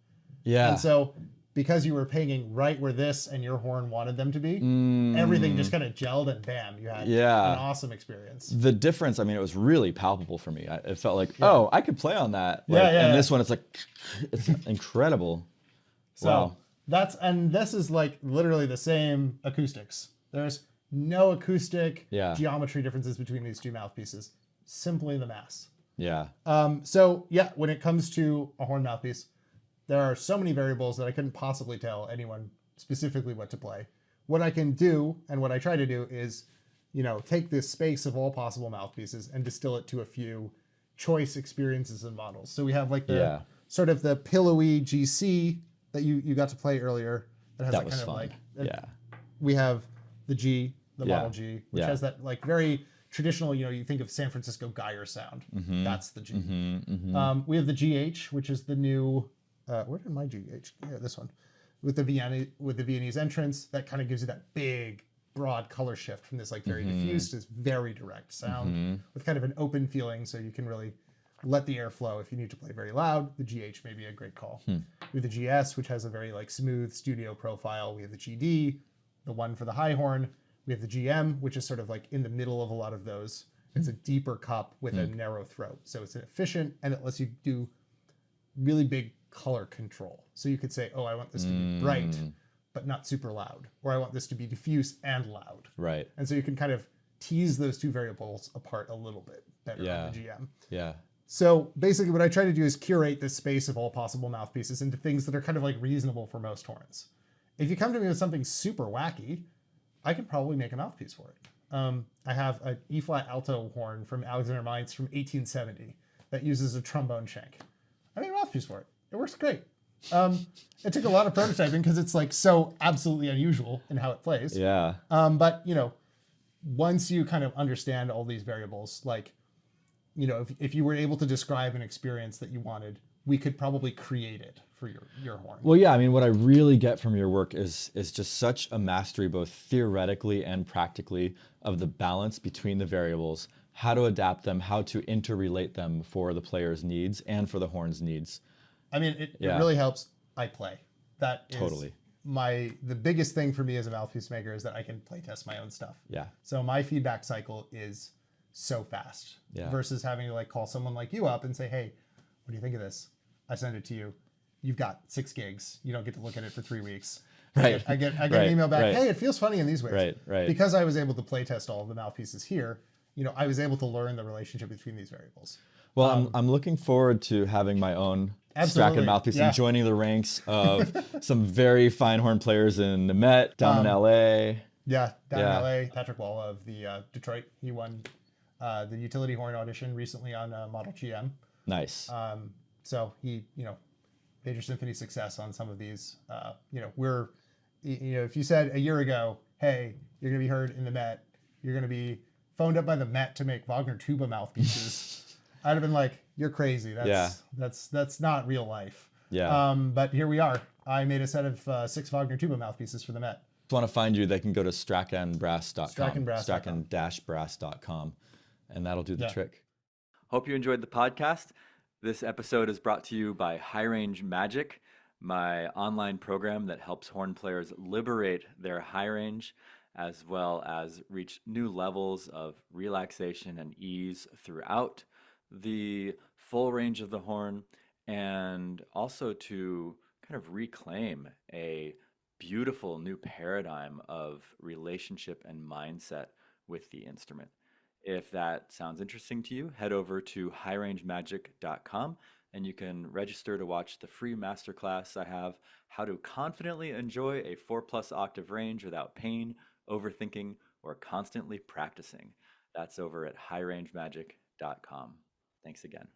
[SPEAKER 1] Yeah.
[SPEAKER 2] And so because you were pinging right where this and your horn wanted them to be, everything just kind of gelled and bam, you had an awesome experience.
[SPEAKER 1] The difference, I mean, it was really palpable for me. It felt like, oh, I could play on that. Like, and this one, it's like, it's incredible.
[SPEAKER 2] So this is like literally the same acoustics. There's no acoustic geometry differences between these two mouthpieces. Simply the mass.
[SPEAKER 1] Yeah.
[SPEAKER 2] So yeah, when it comes to a horn mouthpiece, there are so many variables that I couldn't possibly tell anyone specifically what to play. What I can do, and what I try to do, is, take this space of all possible mouthpieces and distill it to a few choice experiences and models. So we have like the sort of the pillowy GC that you got to play earlier. That
[SPEAKER 1] was fun.
[SPEAKER 2] We have the G, the Model G, which has that like very traditional, you think of San Francisco Geyer sound. That's the G. We have the GH, which is the new. Where did my GH? Yeah, this one, with the Viennese entrance. That kind of gives you that big broad color shift from this like very diffuse to this very direct sound with kind of an open feeling, so you can really let the air flow. If you need to play very loud, the GH may be a great call. We have the GS, which has a very like smooth studio profile. We have the GD, the one for the high horn. We have the GM, which is sort of like in the middle of a lot of those. It's a deeper cup with a narrow throat. So it's efficient, and it lets you do really big color control. So you could say, oh, I want this to be bright, but not super loud. Or I want this to be diffuse and loud.
[SPEAKER 1] Right.
[SPEAKER 2] And so you can kind of tease those two variables apart a little bit better on the GM.
[SPEAKER 1] Yeah.
[SPEAKER 2] So basically what I try to do is curate the space of all possible mouthpieces into things that are kind of like reasonable for most horns. If you come to me with something super wacky, I could probably make a mouthpiece for it. I have an E-flat alto horn from Alexander Mainz from 1870 that uses a trombone shank. I made a mouthpiece for it. It works great. It took a lot of prototyping because it's like so absolutely unusual in how it plays.
[SPEAKER 1] Yeah.
[SPEAKER 2] But you know, once you kind of understand all these variables, like, you know, if you were able to describe an experience that you wanted, we could probably create it for your horn.
[SPEAKER 1] Well, yeah, I mean, what I really get from your work is just such a mastery, both theoretically and practically, of the balance between the variables, how to adapt them, how to interrelate them for the player's needs and for the horn's needs.
[SPEAKER 2] I mean, it really helps. I play. That is
[SPEAKER 1] Totally.
[SPEAKER 2] the biggest thing for me as a mouthpiece maker is that I can play test my own stuff.
[SPEAKER 1] Yeah.
[SPEAKER 2] So my feedback cycle is so fast versus having to like call someone like you up and say, hey, what do you think of this? I send it to you. You've got 6 gigs. You don't get to look at it for 3 weeks.
[SPEAKER 1] Right.
[SPEAKER 2] I get an email back. Hey, it feels funny in these ways.
[SPEAKER 1] Right.
[SPEAKER 2] Because I was able to play test all of the mouthpieces here, you know, I was able to learn the relationship between these variables.
[SPEAKER 1] Well, I'm looking forward to having my own
[SPEAKER 2] Absolutely.
[SPEAKER 1] Strachan mouthpiece and joining the ranks of some very fine horn players in the Met, down in LA.
[SPEAKER 2] Yeah, down in LA. Patrick Wall of the Detroit, he won the utility horn audition recently on Model GM.
[SPEAKER 1] Nice.
[SPEAKER 2] So he, you know, major symphony success on some of these. You know, if you said a year ago, hey, you're going to be heard in the Met, you're going to be phoned up by the Met to make Wagner tuba mouthpieces, I'd have been like, you're crazy. That's not real life.
[SPEAKER 1] Yeah.
[SPEAKER 2] But here we are. I made a set of 6 Wagner tuba mouthpieces for the Met.
[SPEAKER 1] If you want to find you, they can go to strachanbrass.com.
[SPEAKER 2] Strachan-brass.com.
[SPEAKER 1] Strachan-brass.com. And that'll do the trick. Hope you enjoyed the podcast. This episode is brought to you by High Range Magic, my online program that helps horn players liberate their high range, as well as reach new levels of relaxation and ease throughout the full range of the horn, and also to kind of reclaim a beautiful new paradigm of relationship and mindset with the instrument. If that sounds interesting to you, head over to highrangemagic.com and you can register to watch the free masterclass I have, How to Confidently Enjoy a 4+ Octave Range Without Pain, Overthinking, or Constantly Practicing. That's over at highrangemagic.com. Thanks again.